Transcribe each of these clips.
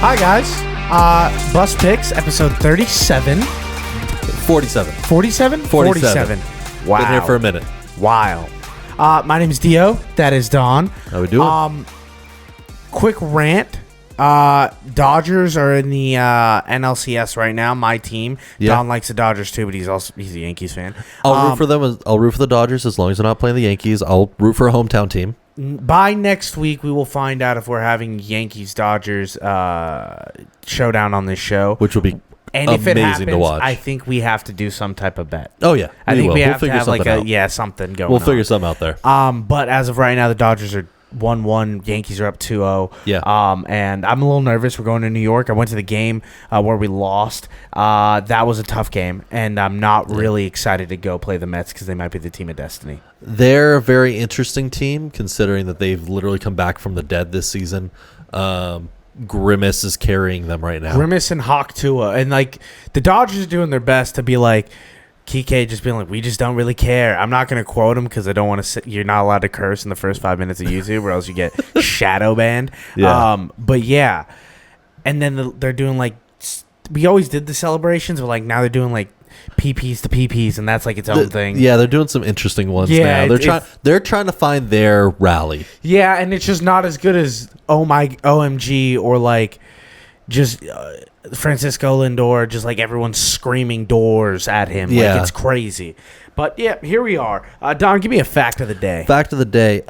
Hi, guys. Bus Picks, episode 37. 47. 47? 47. Wow. Been here for a minute. Wow. My name is Dio. That is Don. How we doing? Quick rant. Dodgers are in the NLCS right now. My team. Yeah. Don likes the Dodgers too, but he's a Yankees fan. I'll root for them. I'll root for the Dodgers as long as they're not playing the Yankees. I'll root for a hometown team. By next week, we will find out if we're having Yankees-Dodgers showdown on this show. Which will be And if it amazing happens, to watch. I think we have to do some type of bet. Oh, yeah. I think we will. have to have like something out. something going We'll on. figure something out there. But as of right now, the Dodgers are 1-1. Yankees are up 2-0. Yeah. And I'm a little nervous. We're going to New York. I went to the game where we lost. That was a tough game, and I'm not really excited to go play the Mets because they might be the team of destiny. They're a very interesting team considering that they've literally come back from the dead this season. Grimace is carrying them right now. Grimace and Hawk Tua. And, like, the Dodgers are doing their best to be like, Kike just being like, we just don't really care. I'm not going to quote him because I don't want to. You're not allowed to curse in the first 5 minutes of YouTube, or else you get shadow banned. Yeah. But yeah, and then they're doing like we always did the celebrations, but like now they're doing like PPs to PPs, and that's like its own thing. Yeah, they're doing some interesting ones Yeah, now. They're trying to find their rally. Yeah, and it's just not as good as OMG or like just. Francisco Lindor, just like everyone's screaming doors at him. Yeah. Like it's crazy. But yeah, here we are. Don, give me a fact of the day. Fact of the day.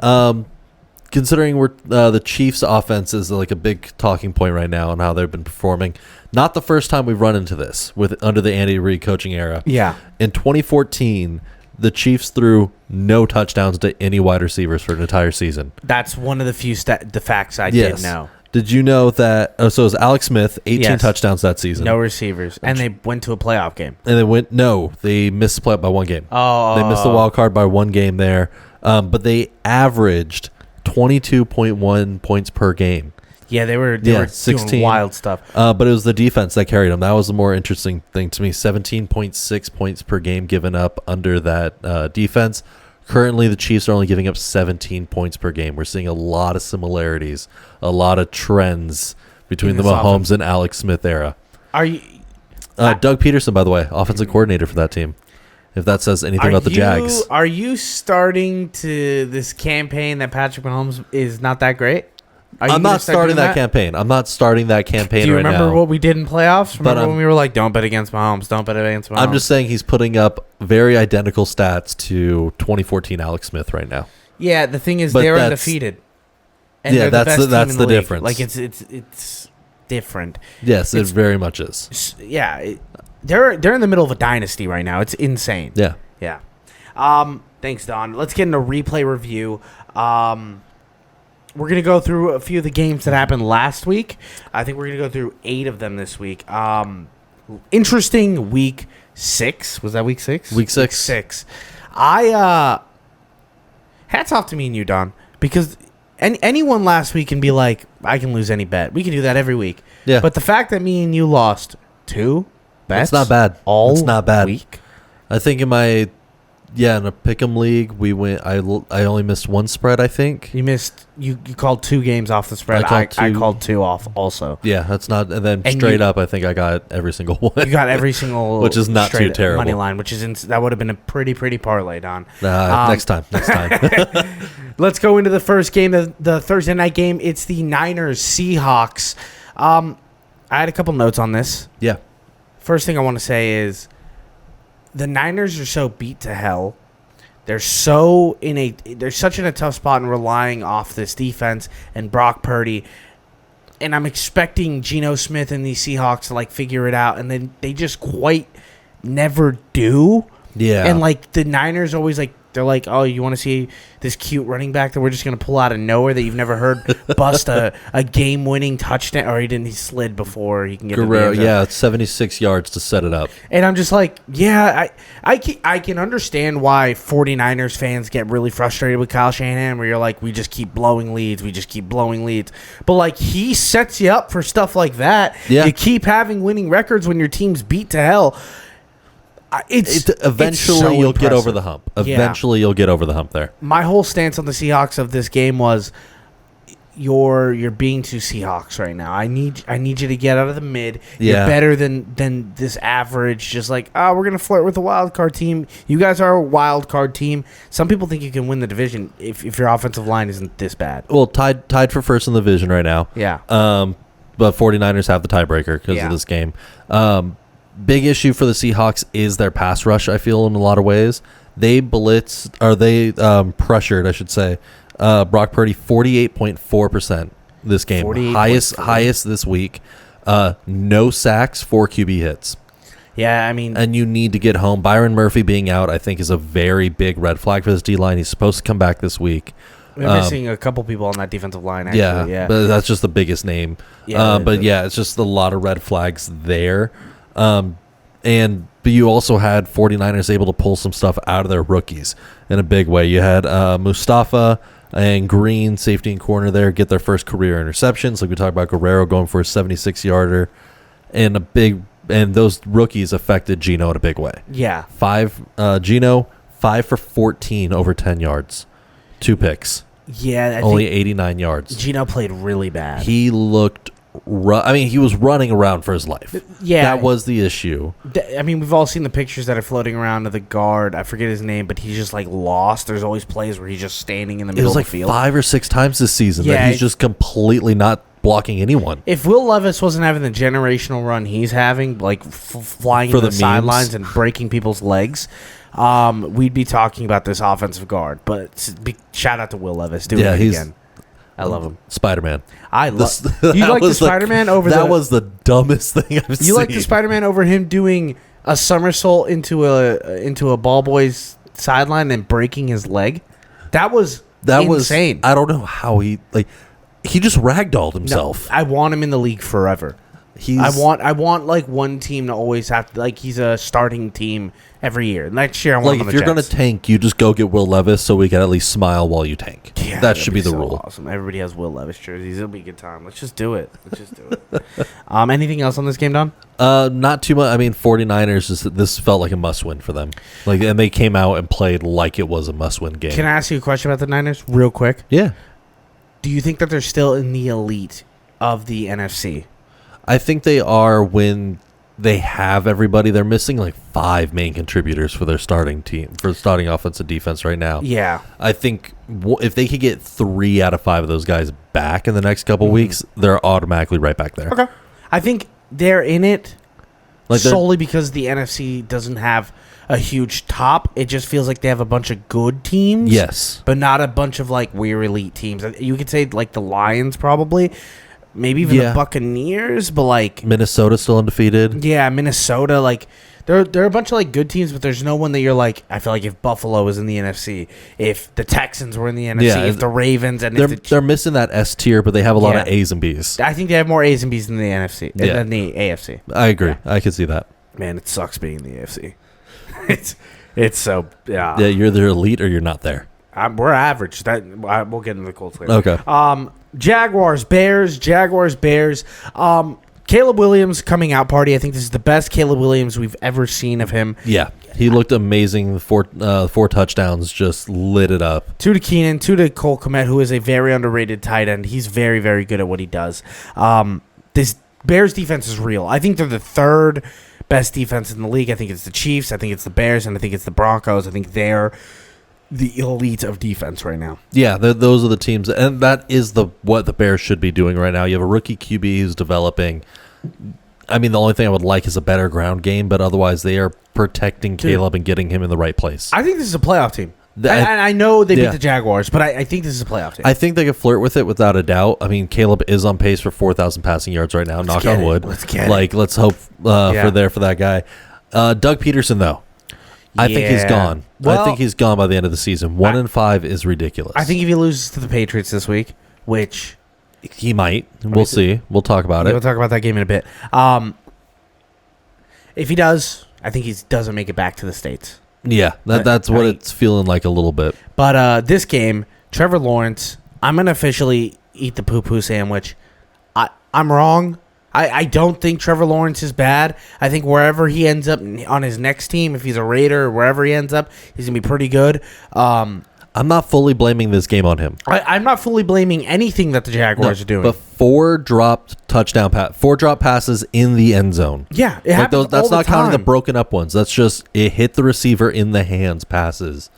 Considering we're the Chiefs' offense is like a big talking point right now on how they've been performing. Not the first time we've run into this under the Andy Reid coaching era. Yeah. In 2014, the Chiefs threw no touchdowns to any wide receivers for an entire season. That's one of the few the facts I did know. Did you know that? So it was Alex Smith, 18 touchdowns that season. No receivers. And they went to a playoff game. And they missed the playoff by one game. Oh. They missed the wild card by one game there. But they averaged 22.1 points per game. Yeah, they were 16 doing wild stuff. But it was the defense that carried them. That was the more interesting thing to me. 17.6 points per game given up under that defense. Currently, the Chiefs are only giving up 17 points per game. We're seeing a lot of similarities, a lot of trends between the Mahomes and Alex Smith era. Are you Doug Peterson, by the way, offensive coordinator for that team, if that says anything about the Jags. Are you starting to this campaign that Patrick Mahomes is not that great? I'm not starting that campaign. I'm not starting that campaign right now. Do you remember what we did in playoffs? Remember But, when we were like, don't bet against Mahomes, don't bet against Mahomes? I'm just saying he's putting up very identical stats to 2014 Alex Smith right now. Yeah, the thing is But they're that's- undefeated. And Yeah, they're that's best the team in the difference. Like it's different. Yes, it very much is. Yeah, they're in the middle of a dynasty right now. It's insane. Yeah. Yeah. Thanks, Don. Let's get into replay review. We're going to go through a few of the games that happened last week. I think we're going to go through 8 of them this week. Interesting week 6. Was that week 6? Week 6. Week 6. Hats off to me and you, Don, because anyone last week can be like, I can lose any bet. We can do that every week. Yeah. But the fact that me and you lost 2 bets. It's not bad. All it's not bad. week. I think in a pick'em league, we went. I only missed one spread. I think You missed. You called 2 games off the spread. I called 2 off also. Yeah, that's not. And then And straight up, I think I got every single one. You got every single, Which is not straight too terrible. money line, which is that would have been a pretty parlay, Don. Next time. Let's go into the first game, the Thursday night game. It's the Niners Seahawks. I had a couple notes on this. Yeah. First thing I want to say is the Niners are so beat to hell. They're such in a tough spot and relying off this defense and Brock Purdy. And I'm expecting Geno Smith and these Seahawks to like figure it out, and then they just quite never do. Yeah. And like the Niners always like they're like, oh, you want to see this cute running back that we're just going to pull out of nowhere that you've never heard bust a game-winning touchdown? Or he slid before he can get Guerrero, the yeah, it's 76 yards to set it up. And I'm just like, yeah, I can understand why 49ers fans get really frustrated with Kyle Shanahan, where you're like, we just keep blowing leads. But like, he sets you up for stuff like that. Yeah. You keep having winning records when your team's beat to hell. Eventually you'll get over the hump. Eventually you'll get over the hump there. My whole stance on the Seahawks of this game was you're being too Seahawks right now. I need you to get out of the mid. Yeah. You're better than this average. Just like, oh, we're gonna flirt with the wild card team. You guys are a wild card team. Some people think you can win the division if your offensive line isn't this bad. Well, tied for first in the division right now. Yeah. But 49ers have the tiebreaker because of this game. Big issue for the Seahawks is their pass rush, I feel, in a lot of ways. They pressured, I should say, Brock Purdy 48.4% this game. 48.4. Highest this week. No sacks, 4 QB hits. Yeah, I mean... And you need to get home. Byron Murphy being out, I think, is a very big red flag for this D-line. He's supposed to come back this week. We're missing a couple people on that defensive line, actually. Yeah. But that's just the biggest name. Yeah, it's just a lot of red flags there. But you also had 49ers able to pull some stuff out of their rookies in a big way. You had Mustafa and Green, safety and corner there, get their first career interceptions. Like we talked about Guerrero going for a 76-yarder. And those rookies affected Geno in a big way. Yeah. Geno, 5 for 14 over 10 yards. 2 picks. Yeah. Only 89 yards. Geno played really bad. He looked... he was running around for his life. Yeah. That was the issue. I mean, we've all seen the pictures that are floating around of the guard. I forget his name, but he's just, like, lost. There's always plays where he's just standing in the middle of the field. It was like 5 or 6 times this season that he's just completely not blocking anyone. If Will Levis wasn't having the generational run he's having, like flying into the sidelines and breaking people's legs, we'd be talking about this offensive guard. But shout out to Will Levis. Do it again. I love him. Spider-Man. I love. You like the Spider-Man over that was the dumbest thing I've seen. You like the Spider-Man over him doing a somersault into a ball boy's sideline and breaking his leg? That was insane. I don't know how he just ragdolled himself. No, I want him in the league forever. I want like one team to always have to, like, he's a starting team every year. Next year I want him on the Jets. If you're going to tank, you just go get Will Levis so we can at least smile while you tank. Yeah, that should be the rule. Awesome. Everybody has Will Levis jerseys. It'll be a good time. Let's just do it. Anything else on this game, Don? Not too much. I mean, 49ers, this felt like a must-win for them. And they came out and played like it was a must-win game. Can I ask you a question about the Niners real quick? Yeah. Do you think that they're still in the elite of the NFC? I think they are when they have everybody. They're missing like 5 main contributors for their starting team, for starting offense and defense right now. Yeah. I think if they could get 3 out of 5 of those guys back in the next couple weeks, they're automatically right back there. Okay. I think they're in it solely because the NFC doesn't have a huge top. It just feels like they have a bunch of good teams. Yes. But not a bunch of like we're elite teams. You could say like the Lions probably. Maybe even the Buccaneers, but like Minnesota's still undefeated. Yeah, Minnesota, like there are a bunch of like good teams, but there's no one that you're like. I feel like if Buffalo was in the NFC, if the Texans were in the NFC, if the Ravens and they're missing that S tier, but they have a lot of A's and B's. I think they have more A's and B's than the NFC than the AFC. I agree. Yeah. I can see that. Man, it sucks being in the AFC. it's so yeah. You're the elite or you're not there. We're average. We'll get into the Colts later. Okay. Jaguars, Bears. Caleb Williams coming out party. I think this is the best Caleb Williams we've ever seen of him. Yeah, he looked amazing. The 4 touchdowns just lit it up. 2 to Keenan, 2 to Cole Kmet, who is a very underrated tight end. He's very, very good at what he does. This Bears defense is real. I think they're the 3rd best defense in the league. I think it's the Chiefs. I think it's the Bears, and I think it's the Broncos. I think they're the elite of defense right now. Yeah, those are the teams, and that is what the Bears should be doing right now. You have a rookie QB who's developing. I mean, the only thing I would like is a better ground game, but otherwise they are protecting Caleb and getting him in the right place. I think this is a playoff team. I know they beat the Jaguars, but I think this is a playoff team. I think they could flirt with it without a doubt. I mean, Caleb is on pace for 4,000 passing yards right now. Knock on wood. Let's get it. Let's hope for that guy. Doug Peterson, though. I think he's gone. Well, I think he's gone by the end of the season. 1-5 is ridiculous. I think if he loses to the Patriots this week, which he might, we'll see. We'll talk about it. We'll talk about that game in a bit. If he does, I think he doesn't make it back to the States. Yeah, that's what it's feeling like a little bit. But this game, Trevor Lawrence, I'm gonna officially eat the poo-poo sandwich. I'm wrong. I don't think Trevor Lawrence is bad. I think wherever he ends up on his next team, if he's a Raider or wherever he ends up, he's going to be pretty good. I'm not fully blaming this game on him. I'm not fully blaming anything that the Jaguars are doing. But 4 drop passes in the end zone. Yeah, it Like happens that's all not the counting the time. broken up ones. That's just it hit the receiver in the hands passes.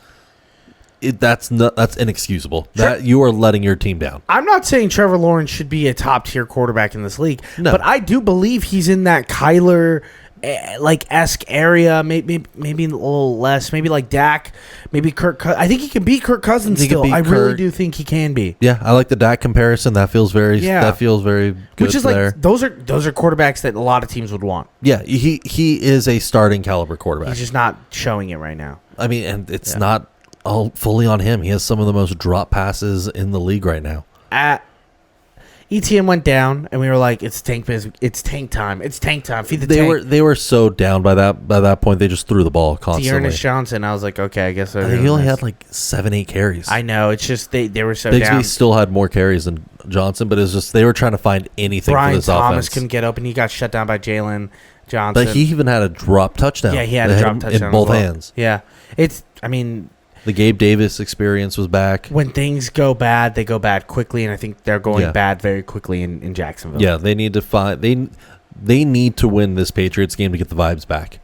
That's inexcusable. That you are letting your team down. I'm not saying Trevor Lawrence should be a top tier quarterback in this league, No. but I do believe he's in that Kyler esque area. Maybe a little less. Maybe like Dak. Maybe Kirk. I think he can beat Kirk Cousins He can still. beat I really Kirk. do think he can be. Yeah, I like the Dak comparison. That feels very good. Which is there. like those are quarterbacks that a lot of teams would want. Yeah, he is a starting caliber quarterback. He's just not showing it right now. I mean, and it's not all fully on him. He has some of the most drop passes in the league right now. ETN went down, and we were like, "It's tank time! It's tank time! Feed the They tank!" were so down by that point. They just threw the ball constantly. Ernest Johnson. I was like, "Okay, I guess." I think he only had like 7-8 carries. I know. It's just they were so Bigsby down. still had more carries than Johnson, but it's just they were trying to find anything Brian for this Thomas offense. couldn't get open. He got shut down by Jalen Johnson. But he even had a drop touchdown. yeah, he had They a hit drop him touchdown in as both well. hands. Yeah, I mean, The Gabe Davis experience was back. when things go bad, they go bad quickly, and I think they're going Yeah. bad very quickly in Jacksonville. Yeah, they need to find they need to win this Patriots game to get the vibes back.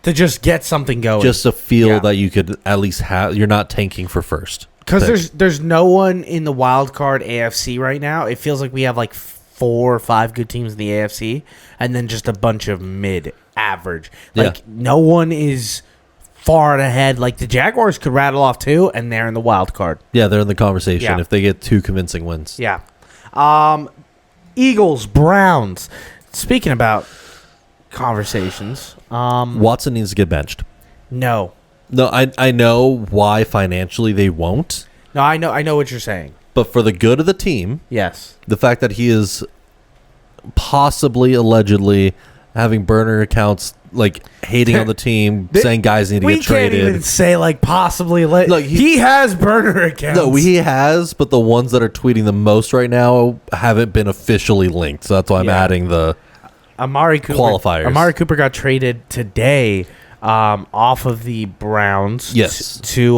To just get something going. Just to feel Yeah. that you could at least have you're not tanking for first. Because there's no one in the wild card AFC right now. It feels like we have like 4 or 5 good teams in the AFC, and then just a bunch of mid-average. Like no one is far ahead. Like the Jaguars could rattle off 2, and they're in the wild card. Yeah, they're in the conversation Yeah. if they get 2 convincing wins. Yeah. Eagles, Browns. Speaking about conversations, Watson needs to get benched. no, No, I know why financially they won't, I know what you're saying. but for the good of the team, Yes. the fact that he is possibly allegedly having burner accounts, like hating on the team, saying guys need to We get can't traded. even say like possibly. Look, he has burner accounts. No, he has, but the ones that are tweeting the most right now haven't been officially linked. So that's why I'm Yeah. adding the Amari Cooper, qualifiers. Amari Cooper got traded today off of the Browns Yes. to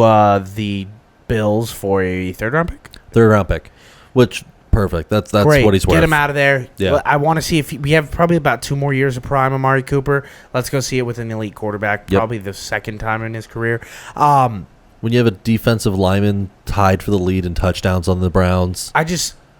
the Bills for a third round pick. third round pick, which perfect. That's Great. what he's worth. Get him out of there. Yeah. I want to see if we have probably about 2 more years of prime Amari Cooper. Let's go see it with an elite quarterback. Yep. Probably the second time in his career. When you have a defensive lineman tied for the lead in touchdowns on the Browns,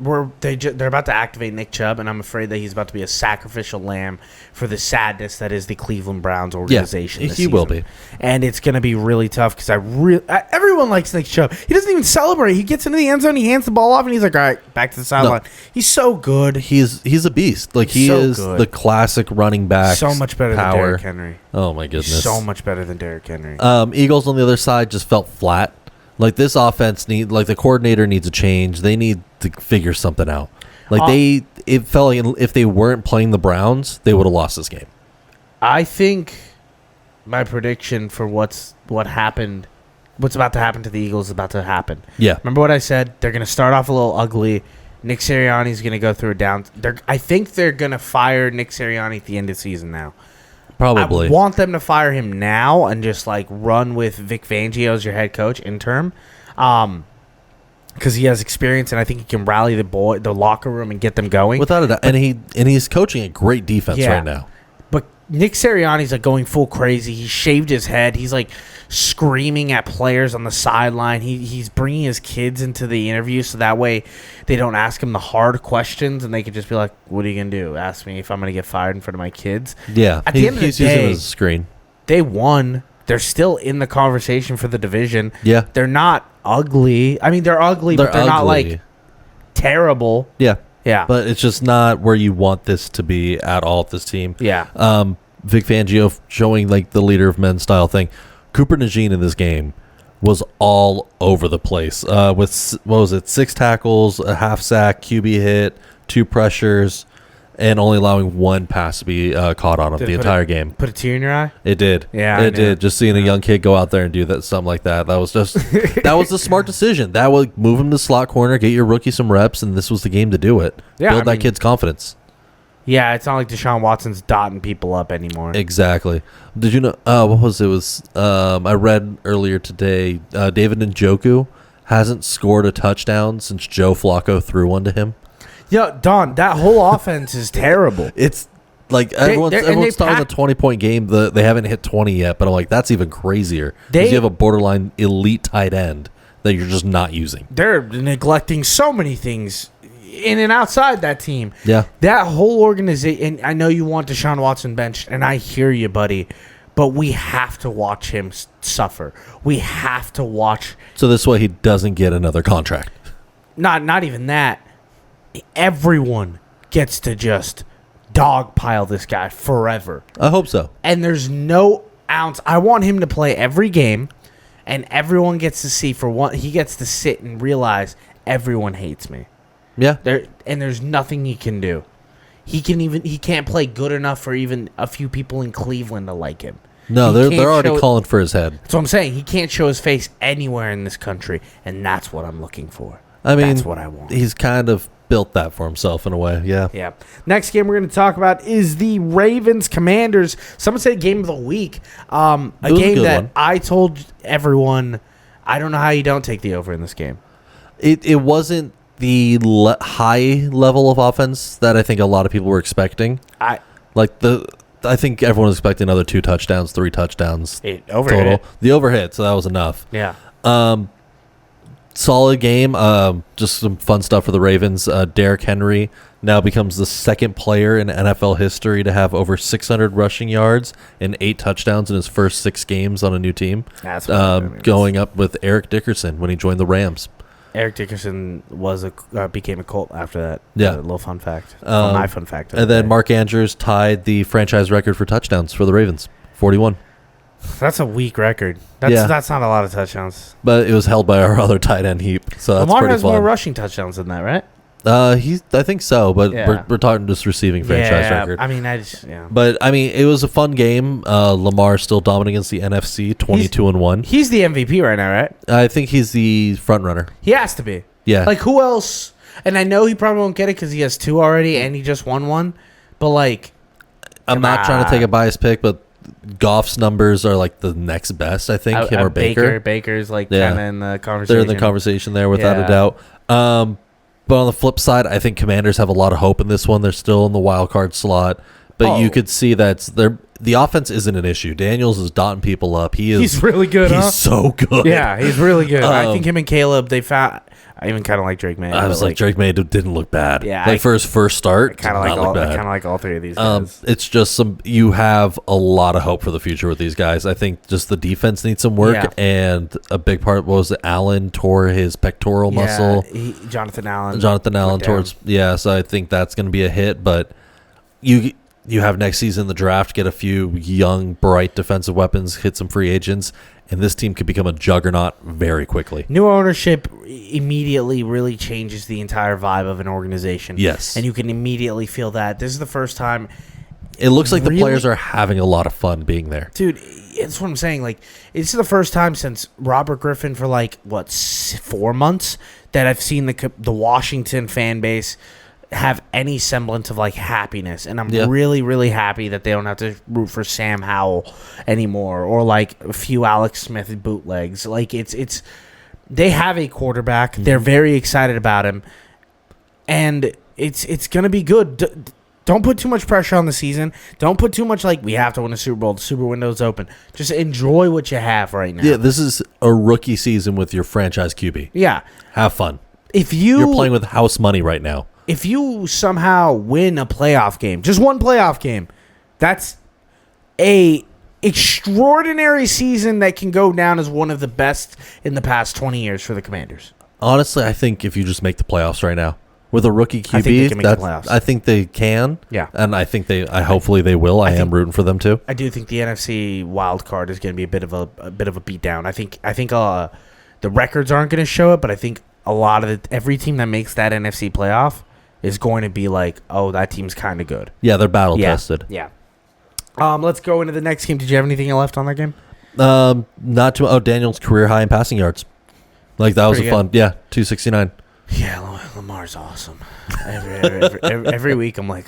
They're about to activate Nick Chubb, and I'm afraid that he's about to be a sacrificial lamb for the sadness that is the Cleveland Browns organization. this he will season. be. And it's going to be really tough because everyone likes Nick Chubb. He doesn't even celebrate. He gets into the end zone, he hands the ball off, and he's like, "All right, back to the sideline." He's so good. he's a beast. Like he So is good. the classic running back. So much better than power. Derrick Henry. Oh my goodness. So much better than Derrick Henry. Eagles on the other side just felt flat. Like this offense the coordinator needs a change. They need to figure something out. Like it felt like if they weren't playing the Browns, they would have lost this game. I think my prediction for what's about to happen to the Eagles is about to happen. Yeah. Remember what I said? They're going to start off a little ugly. Nick Sirianni's going to go through a down. I think they're going to fire Nick Sirianni at the end of the season now. Probably. I want them to fire him now and just like run with Vic Fangio as your head coach interim. Because he has experience and I think he can rally the locker room and get them going. Without a doubt. And he's coaching a great defense Yeah. right now. But Nick Sirianni's like going full crazy. He shaved his head. He's like screaming at players on the sideline. He's bringing his kids into the interview so that way they don't ask him the hard questions and they can just be like, "What are you gonna do? Ask me if I'm gonna get fired in front of my kids." Yeah. At the end of the he's using day- him as a screen. They won. They're still in the conversation for the division. Yeah. They're not ugly. I mean, they're ugly, but they're not ugly. like terrible. Yeah. Yeah. But it's just not where you want this to be at all with this team. yeah. Vic Fangio showing like the leader of men style thing. Cooper Najee in this game was all over the place with, what was it, 6 tackles, a half sack, QB hit, 2 pressures, and only allowing 1 pass to be caught on him Did the it entire game. Put a tear in your eye? It did. Yeah, I it knew. did. Just seeing a young kid go out there and do that, something like that. That was just that was the smart decision. That would move him to slot corner, get your rookie some reps, and this was the game to do it. Yeah, Build I that mean- kid's confidence. Yeah, it's not like Deshaun Watson's dotting people up anymore. Exactly. Did you know? What was it? Was I read earlier today? David Njoku hasn't scored a touchdown since Joe Flacco threw one to him. Yeah, Don, that whole offense is terrible. It's like they're- everyone's talking pack- a 20-point game. They haven't hit 20 yet, but I'm like, that's even crazier. They- Because you have a borderline elite tight end that you're just not using. They're neglecting so many things in and outside that team. Yeah. That whole organization, and I know you want Deshaun Watson benched, and I hear you, buddy, but we have to watch him suffer. We have to watch. So this way he doesn't get another contract. Not even that. Everyone gets to just dogpile this guy forever. I hope so. And there's no ounce. I want him to play every game, and everyone gets to see for one. He gets to sit and realize everyone hates me. Yeah. There's nothing he can do. He can't play good enough for even a few people in Cleveland to like him. No, He they're can't already show- calling for his head. That's what I'm saying. He can't show his face anywhere in this country, and that's what I'm looking for. I mean, that's what I want. He's kind of built that for himself in a way. Yeah. Yeah. Next game we're going to talk about is the Ravens Commanders. Someone said game of the week. A was a game good that one. I told everyone, I don't know how you don't take the over in this game. It wasn't the high level of offense that I think a lot of people were expecting. I think everyone was expecting another 2 touchdowns, 3 touchdowns Over total. it. The overhit, so that was enough. Yeah. Solid game. Just some fun stuff for the Ravens. Derrick Henry now becomes the second player in NFL history to have over 600 rushing yards and 8 touchdowns in his first 6 games on a new team. That's what Going up with Eric Dickerson when he joined the Rams. Eric Dickerson became a Colt after that. Yeah. A little fun fact. My fun fact. And then Mark Andrews tied the franchise record for touchdowns for the Ravens, 41. That's a weak record. Yeah. That's not a lot of touchdowns. But it was held by our other tight end heap, so that's Lamar pretty has more fun. rushing touchdowns than that, right? I think so, but Yeah. we're talking just receiving franchise record. I mean, yeah. But I mean, it was a fun game. Lamar still dominant against the NFC, 22-1. He's the MVP right now, right? I think he's the front runner. He has to be. Yeah, Like, who else? And I know he probably won't get it because he has 2 already and he just won one. But, like, I'm not trying to take a biased pick, but Goff's numbers are like the next best. I think him or Baker. Baker's, like, Yeah. kind of in the conversation. They're in the conversation there without Yeah. a doubt. But on the flip side, I think Commanders have a lot of hope in this one. They're still in the wild card slot, but you could see the offense isn't an issue. Daniels is dotting people up. He's really good, He's huh? so good. Yeah, he's really good. I think him and Caleb, they found... I even kind of like Drake May. I was like, Drake May didn't look bad. Yeah, for his first start, kind of like all 3 of these guys. It's just you have a lot of hope for the future with these guys. I think just the defense needs some work, Yeah. and a big part was that Allen tore his pectoral muscle. Jonathan Allen tore down. towards so I think that's going to be a hit. But you have next season in the draft, get a few young, bright defensive weapons, hit some free agents, and this team could become a juggernaut very quickly. New ownership immediately really changes the entire vibe of an organization. Yes. And you can immediately feel that. This is the first time. It looks like the Really? players are having a lot of fun being there. Dude, that's what I'm saying. Like, it's the first time since Robert Griffin for, 4 months that I've seen the Washington fan base have any semblance of happiness, and I'm really, really happy that they don't have to root for Sam Howell anymore, or a few Alex Smith bootlegs. It's they have a quarterback. They're very excited about him, and it's gonna be good. Don't put too much pressure on the season. Don't put too much we have to win a Super Bowl. The Super window's open. Just enjoy what you have right now. Yeah, this is a rookie season with your franchise QB. Yeah. Have fun. If You're playing with house money right now. If you somehow win a playoff game, just one playoff game, that's a extraordinary season that can go down as one of the best in the past 20 years for the Commanders. Honestly, I think if you just make the playoffs right now with a rookie QB, I think they can make the playoffs. I think they can. Yeah. And I think hopefully they will. I am rooting for them too. I do think the NFC wild card is going to be a bit of a beatdown. I think the records aren't going to show it, but I think a lot of every team that makes that NFC playoff is going to be that team's kind of good. Yeah, they're battle tested. Yeah. Let's go into the next game. Did you have anything left on that game? Not too. Oh, Daniel's career high in passing yards. That was Pretty a fun. Yeah, 269. Yeah, Lamar's awesome. Every week I'm like,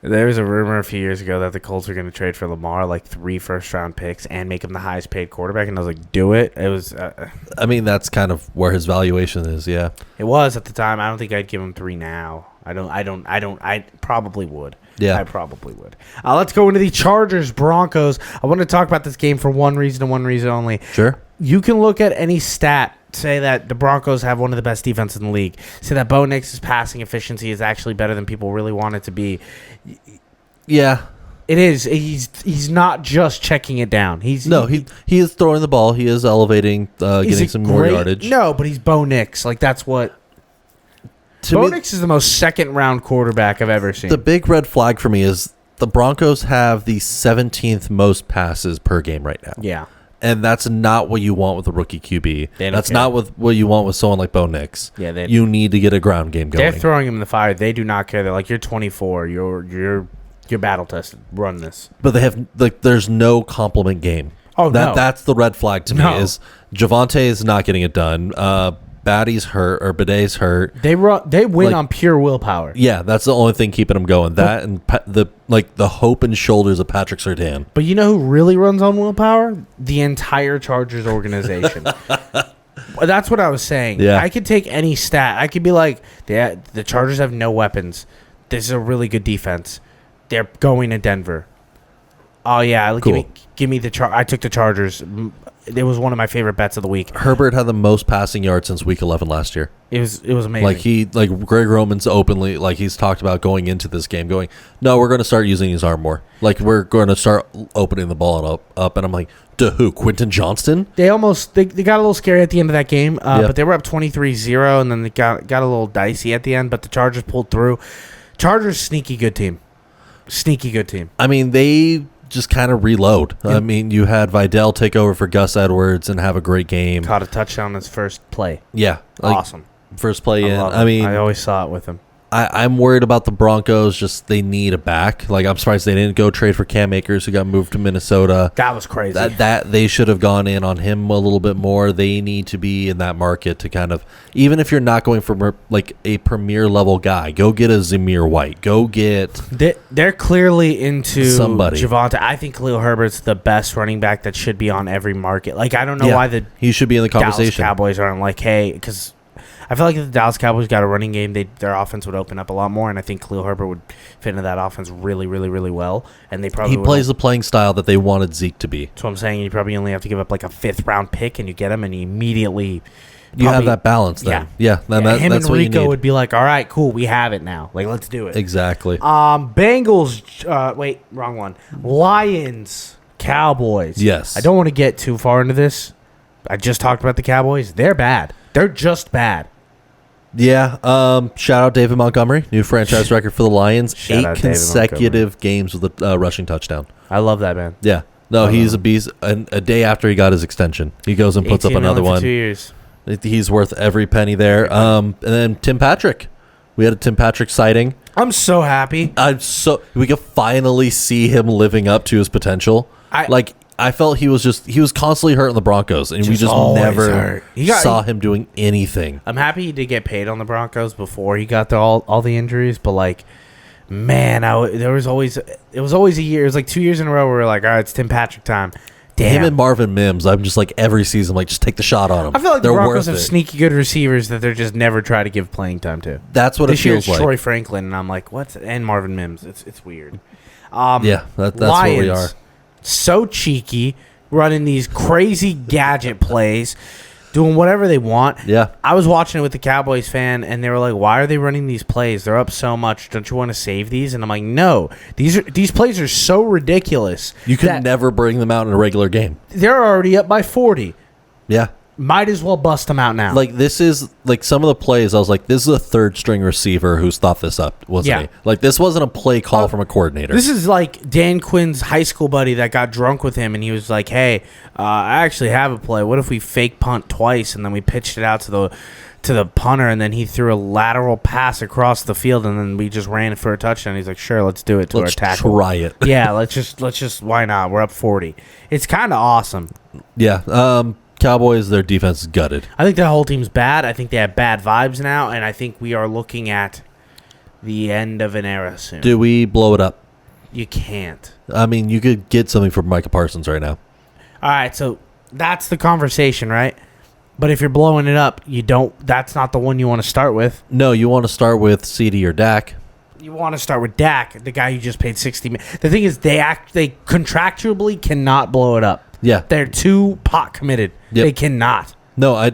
There was a rumor a few years ago that the Colts were going to trade for Lamar, like 3 first-round picks, and make him the highest-paid quarterback. And I was like, do it. It was. I mean, that's kind of where his valuation is. Yeah, It was at the time. I don't think I'd give him 3 now. I probably would. Yeah. I probably would. Let's go into the Chargers Broncos. I want to talk about this game for one reason and one reason only. sure. You can look at any stat, say that the Broncos have one of the best defenses in the league, say that Bo Nix's passing efficiency is actually better than people really want it to be. Yeah. It is. He's not just checking it down. He is throwing the ball. He is elevating, getting some more yardage. No, but he's Bo Nix. Like, that's what. Bo Nix is the most second-round quarterback I've ever seen. The big red flag for me is the Broncos have the 17th most passes per game right now. Yeah. And that's not what you want with a rookie QB. That's not what you want with someone like Bo Nix. Yeah, you need to get a ground game going. They're throwing him in the fire. They do not care. They're like, you're 24. You're battle tested. Run this. But they have there's no compliment game. Oh, no. That's the red flag to me is Javonte is not getting it done. Badie's hurt or Badet's hurt. They win on pure willpower. Yeah, that's the only thing keeping them going. That and the hope and shoulders of Patrick Surtain. But you know who really runs on willpower? The entire Chargers organization. That's what I was saying. Yeah. I could take any stat. I could be like, the Chargers have no weapons. This is a really good defense. They're going to Denver. Oh yeah, cool. give me the I took the Chargers. It was one of my favorite bets of the week. Herbert had the most passing yards since week 11 last year. It was amazing. Greg Roman's openly he's talked about going into this game going, no, we're going to start using his arm more. We're going to start opening the ball up and I'm like, to who? Quentin Johnston? They got a little scary at the end of that game, but they were up 23-0 and then they got a little dicey at the end, but the Chargers pulled through. Chargers sneaky good team. I mean, they just kind of reload. Yep. I mean, you had Vidal take over for Gus Edwards and have a great game. Caught a touchdown in his first play. Yeah. Awesome. First play in. I always saw it with him. I'm worried about the Broncos. Just they need a back. I'm surprised they didn't go trade for Cam Akers, who got moved to Minnesota. That was crazy. That they should have gone in on him a little bit more. They need to be in that market to kind of, even if you're not going for a premier level guy, go get a Zamir White. Go get. They're clearly into somebody. Javonte. I think Khalil Herbert's the best running back that should be on every market. I don't know why he should be in the conversation. Dallas Cowboys aren't hey, because I feel like if the Dallas Cowboys got a running game, their offense would open up a lot more, and I think Khalil Herbert would fit into that offense really, really, really well. And he plays the playing style that they wanted Zeke to be. That's what I'm saying. You probably only have to give up a 5th-round pick, and you get him, and you immediately have that balance. Then. Yeah. Him that's and what Rico would be like, all right, cool, we have it now. Let's do it. Exactly. Bengals. Wait, wrong one. Lions. Cowboys. Yes. I don't want to get too far into this. I just talked about the Cowboys. They're bad. They're just bad. Yeah. Shout out David Montgomery, new franchise record for the Lions. 8 consecutive games with a rushing touchdown. I love that, man. Yeah. No, he's a beast. And a day after he got his extension, he goes and puts up another one. 2 years. He's worth every penny there. And then Tim Patrick. We had a Tim Patrick sighting. I'm so happy. We could finally see him living up to his potential. I felt he was constantly hurting the Broncos, and we just never saw him doing anything. I'm happy he did get paid on the Broncos before he got all the injuries, but man, it was always a year. It was 2 years in a row where we were like, all right, it's Tim Patrick time. Damn. Him and Marvin Mims, I'm just every season, just take the shot on him. I feel like the Broncos have sneaky good receivers that they're just never try to give playing time to. That's what it feels like. Troy Franklin, and I'm like, what? And Marvin Mims. It's weird. Yeah, that's Lions, where we are. So cheeky, running these crazy gadget plays, doing whatever they want. Yeah. I was watching it with the Cowboys fan, and they were like, why are they running these plays? They're up so much. Don't you want to save these? And I'm like, no. These plays are so ridiculous. You could never bring them out in a regular game. They're already up by 40. Yeah. Might as well bust them out now. This is some of the plays. I was like, this is a third string receiver who's thought this up, wasn't he? This wasn't a play call from a coordinator. This is Dan Quinn's high school buddy that got drunk with him, and he was like, hey, I actually have a play. What if we fake punt twice, and then we pitched it out to the punter, and then he threw a lateral pass across the field, and then we just ran it for a touchdown. He's like, sure, let's do it let's our tackle. Try it. Yeah, let's just why not? We're up 40. It's kind of awesome. Yeah. Cowboys, their defense is gutted. I think the whole team's bad. I think they have bad vibes now, and I think we are looking at the end of an era soon. Do we blow it up? You can't. I mean, you could get something from Micah Parsons right now. All right, so that's the conversation, right? But if you're blowing it up, you don't. That's not the one you want to start with. No, you want to start with CD or Dak. You want to start with Dak, the guy you just paid $60 million. The thing is, they contractually cannot blow it up. Yeah. They're too pot committed. Yep. They cannot. No,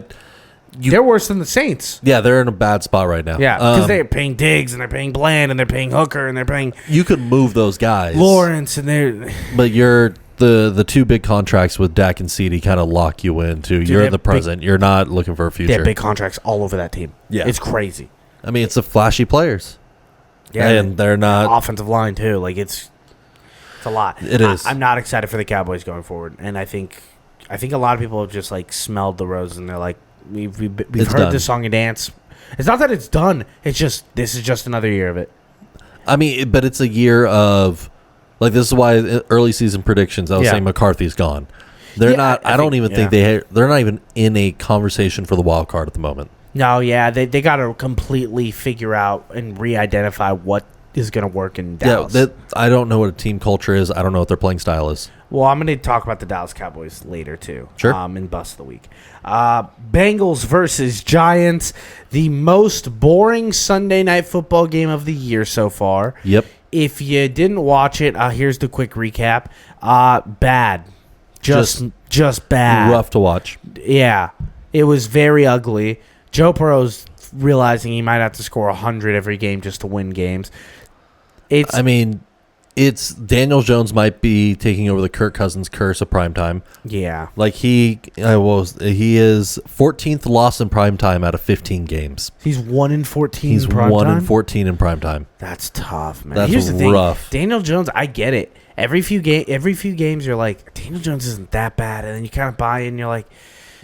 They're worse than the Saints. yeah, they're in a bad spot right now. Yeah, because they're paying Diggs and they're paying Bland and they're paying Hooker and they're paying You could move those guys. Lawrence and they're But the two big contracts with Dak and CD kind of lock you into. they You're have the present. You're not looking for a they future. have big contracts all over that team. Yeah. It's crazy. I mean, it's the flashy players. Yeah, And they're not. offensive line too. Like it's a lot. It is. I'm not excited for the Cowboys going forward, and I think a lot of people have just like smelled the roses and they're like, we've It's heard done. this song and dance. It's not that it's done. It's just this is just another year of it. I mean, but it's a year of. Like, this is why early season predictions, I was Yeah. saying McCarthy's gone. They're Yeah, not. I I don't think- even think they're not even in a conversation for the wild card at the moment. No, yeah, they got to completely figure out and re-identify what is going to work in Dallas. Yeah, I don't know what a team culture is. I don't know what their playing style is. Well, I'm going to talk about the Dallas Cowboys later, too. Sure. In Bust of the Week. Bengals versus Giants, the most boring Sunday night football game of the year so far. Yep. If you didn't watch it, here's the quick recap. Bad. Just bad. Rough to watch. Yeah. It was very ugly. Joe Burrow's realizing he might have to score 100 every game just to win games. I mean, it's Daniel Jones might be taking over the Kirk Cousins curse of primetime. Yeah. Like he is 14th loss in primetime out of 15 games. He's 1-14 He's in prime 1 time? in 14 in primetime. That's tough, man. That's Here's the thing. rough. Daniel Jones, I get it. Every few games you're like, Daniel Jones isn't that bad, and then you kind of buy in and you're like,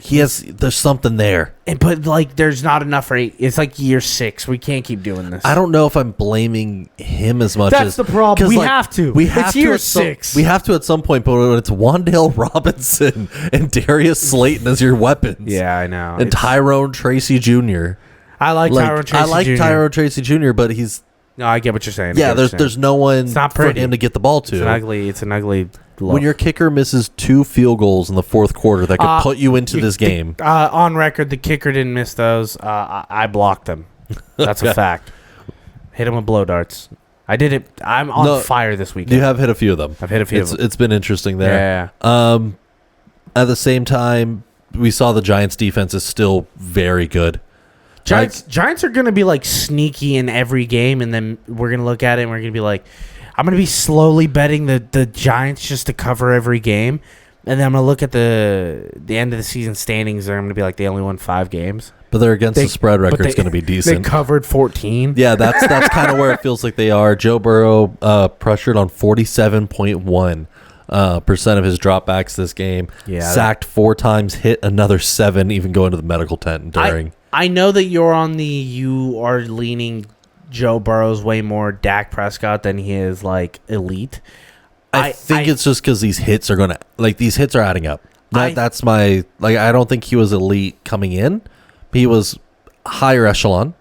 There's something there. but like there's not enough for it's like year 6. We can't keep doing this. I don't know if I'm blaming him as much That's as the problem. 'cause, We have to. We have It's to year at some- 6. We have to at some point, but when it's Wan'Dale Robinson and Darius Slayton as your weapons. Yeah, I know. And Tyrone Tracy Jr. I like Tyrone Tracy I like Jr. Tyrone Tracy Jr., but he's No, I get what you're saying. there's no one It's not for pretty. him to get the ball It's an to. ugly look. When your kicker misses 2 field goals in the fourth quarter that could put you into this game. On record, the kicker didn't miss those. I blocked them. That's a fact. Hit him with blow darts. I did it. I'm on fire this weekend. You have hit a few of them. I've hit a few of them. It's been interesting there. Yeah. At the same time, we saw the Giants' defense is still very good. Giants are going to be like sneaky in every game, and then we're going to look at it and we're going to be like, I'm going to be slowly betting the Giants just to cover every game. And then I'm going to look at the end of the season standings, and I'm going to be like, they only won 5 games. But they're against the spread record is going to be They decent. covered 14. Yeah, that's kind of where it feels like they are. Joe Burrow pressured on 47.1% of his dropbacks this game. Yeah, sacked 4 times, hit another 7, even going to the medical tent during. I know that you are leaning Joe Burrow's way more Dak Prescott than he is like elite. I think it's just because these hits are these hits are adding up. That's my I don't think he was elite coming in. He was higher echelon.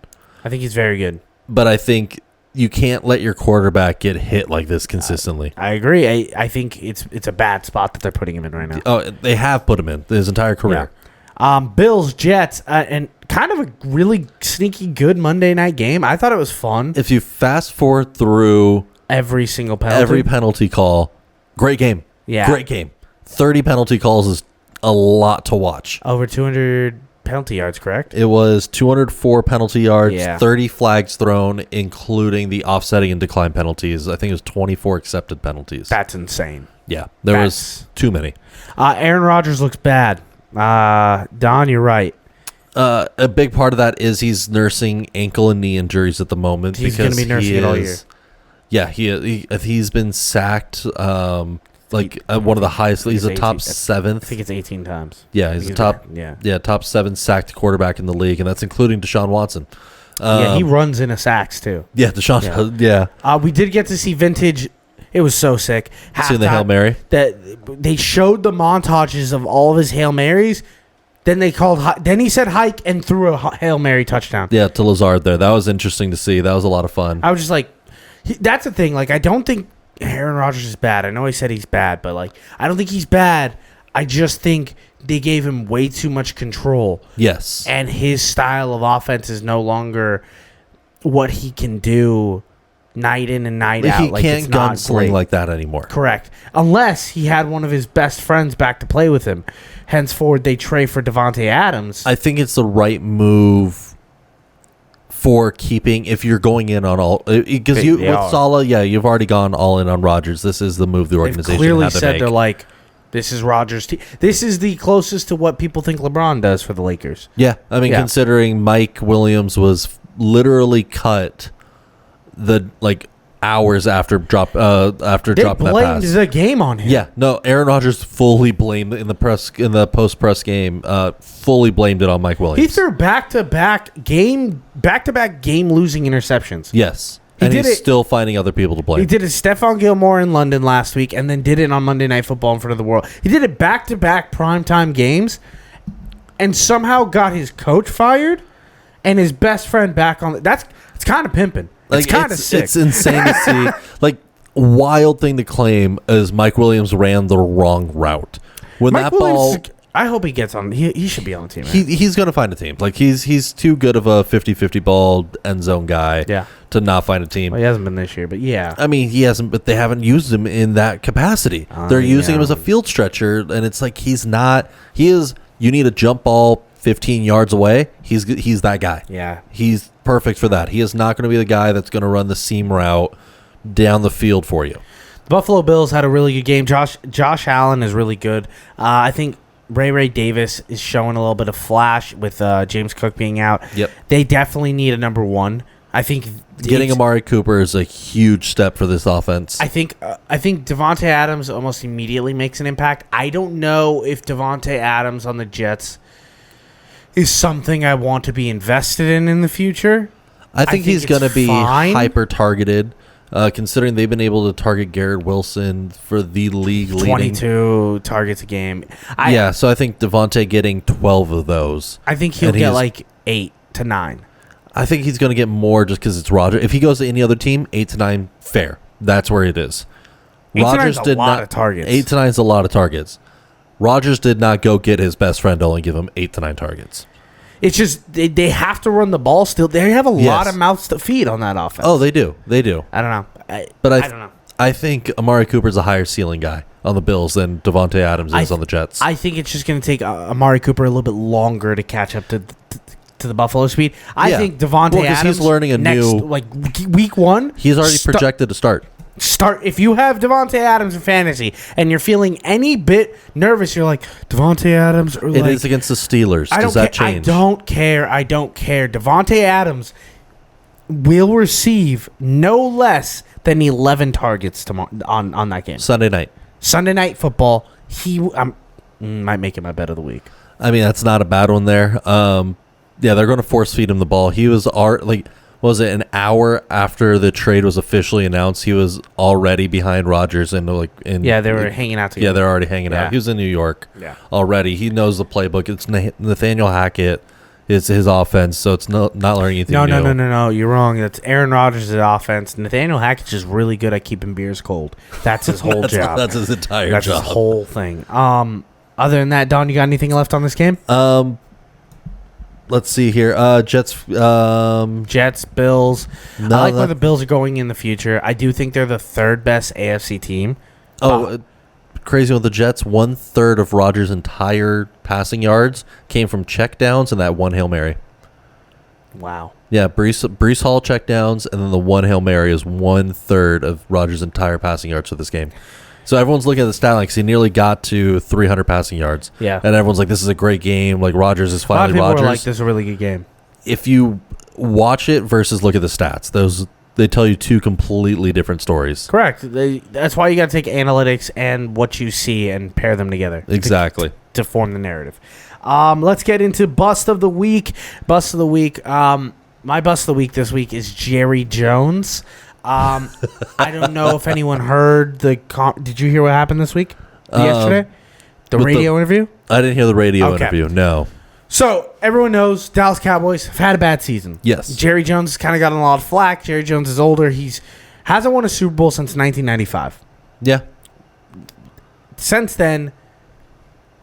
I think he's very good. But I think you can't let your quarterback get hit like this consistently. I agree. I think it's a bad spot that they're putting him in right now. Oh, they have put him in his entire career. Yeah. Bills, Jets, and kind of a really sneaky good Monday night game. I thought it was fun. If you fast forward through Every single penalty. every penalty call, great game. Yeah. Great game. 30 penalty calls is a lot to watch. Over 200 penalty yards, correct? It was 204 penalty yards, Yeah. 30 flags thrown, including the offsetting and decline penalties. I think it was 24 accepted penalties. That's insane. Yeah, there was too many. Aaron Rodgers looks bad. Don, you're right. A big part of that is he's nursing ankle and knee injuries at the moment. He's gonna be nursing it all year. Yeah, he's been sacked. One of the highest. He's a top 7th. I think it's 18 times. Yeah, he's a top. Top 7 sacked quarterback in the league, and that's including Deshaun Watson. He runs into sacks too. Yeah, Deshaun. Yeah. We did get to see vintage. It was so sick. See the Hail Mary? That they showed the montages of all of his Hail Marys. Then they called. Then he said hike and threw a Hail Mary touchdown. Yeah, to Lazard there. That was interesting to see. That was a lot of fun. I was just like, that's the thing. Like, I don't think Aaron Rodgers is bad. I know he said he's bad, but like, I don't think he's bad. I just think they gave him way too much control. Yes. And his style of offense is no longer what he can do night in and night out. He like, can't it's not gunsling great. like that anymore. Correct. Unless he had one of his best friends back to play with him. Henceforward, they trade for Devontae Adams. I think it's the right move for keeping, if you're going in on all, because They with are. Saleh, you've already gone all in on Rodgers. This is the move the They've organization clearly had to said make. they're like, this is Rodgers' team. This is the closest to what people think LeBron does for the Lakers. Yeah, I mean, Yeah. considering Mike Williams was literally cut hours after They dropping that blamed pass. the game on him. Yeah, no, Aaron Rodgers fully blamed in the post press game. Fully blamed it on Mike Williams. He threw back-to-back game losing interceptions. Yes, He and did he's it- still finding other people to blame. He did it Stephon Gilmore in London last week and then did it on Monday Night Football in front of the world. He did it back-to-back primetime games and somehow got his coach fired and his best friend back on. It's kind of pimping. It's kind of sick. It's insane to see. Like, wild thing to claim is Mike Williams ran the wrong route. When Mike that Williams, ball, I hope he gets on. He should be on the team. Man. he's going to find a team. Like, he's too good of a 50-50 ball end zone guy Yeah. to not find a team. Well, he hasn't been this year, but yeah. I mean, he hasn't, but they haven't used him in that capacity. They're using him as a field stretcher, and it's like he's not. He is. You need a jump ball 15 yards away. He's that guy. Yeah. He's perfect for that. He is not going to be the guy that's going to run the seam route down the field for you. The Buffalo Bills had a really good game. Josh Allen is really good. I think Ray Davis is showing a little bit of flash with James Cook being out. Yep. They definitely need a number one. I think Getting Amari Cooper is a huge step for this offense. I think Devontae Adams almost immediately makes an impact. I don't know if Devontae Adams on the Jets is something I want to be invested in the future. I think he's it's going to be fine. hyper targeted, considering they've been able to target Garrett Wilson for the league leading. 22 targets a game. Yeah, so I think Devontae getting 12 of those. I think he'll And get he's- like 8 to 9. I think he's going to get more just because it's Roger. If he goes to any other team, 8 to 9, fair. That's where it is. 8 to 9 Rodgers is a did lot not. of targets. 8 to 9 is a lot of targets. Rodgers did not go get his best friend to only give him 8 to 9 targets. It's just they have to run the ball still. They have a lot Yes. of mouths to feed on that offense. Oh, they do. They do. I don't know. But I don't know. I think Amari Cooper's a higher ceiling guy on the Bills than Devontae Adams is on the Jets. I think it's just going to take Amari Cooper a little bit longer to catch up to the Buffalo speed. I Yeah. think Devontae Well, 'cause Adams he's learning a new- like week one. He's already projected to start. If you have Devontae Adams in fantasy and you're feeling any bit nervous, you're like Devontae Adams. Or It is like, against the Steelers. I Does don't that ca- change? I don't care. Devontae Adams will receive no less than 11 targets tomorrow on that game. Sunday night. Sunday Night Football. He might make it my bet of the week. I mean, that's not a bad one there. Yeah, they're going to force feed him the ball. He was an hour after the trade was officially announced, he was already behind Rodgers and Yeah, they were hanging out together. Yeah, they're already hanging Yeah. out. He was in New York already. He knows the playbook. It's Nathaniel Hackett. It's his offense, so it's not learning anything new. No. You're wrong. That's Aaron Rodgers' offense. Nathaniel Hackett's just really good at keeping beers cold. That's his whole job. That's his entire That's job. his whole thing. Other than that, Don, you got anything left on this game? Let's see here. Jets. Jets, Bills. No, I like where the Bills are going in the future. I do think they're the third best AFC team. Crazy with the Jets. 1/3 of Rodgers' entire passing yards came from checkdowns and that one Hail Mary. Wow. Yeah, Brees Hall checkdowns, and then the one Hail Mary is 1/3 of Rodgers' entire passing yards for this game. So everyone's looking at the stat line because he nearly got to 300 passing yards. Yeah. And everyone's like, this is a great game. Like, Rodgers is A lot of finally people Rodgers. are like, this is a really good game. If you watch it versus look at the stats, they tell you two completely different stories. Correct. That's why you got to take analytics and what you see and pair them together. Exactly. To form the narrative. Let's get into Bust of the Week. Bust of the Week. My Bust of the Week this week is Jerry Jones. I don't know if anyone heard did you hear what happened this week? Yesterday? The With radio interview? I didn't hear the radio Okay. interview. No. So, everyone knows Dallas Cowboys have had a bad season. Yes. Jerry Jones has kind of gotten a lot of flack. Jerry Jones is older. Hasn't won a Super Bowl since 1995. Yeah. Since then,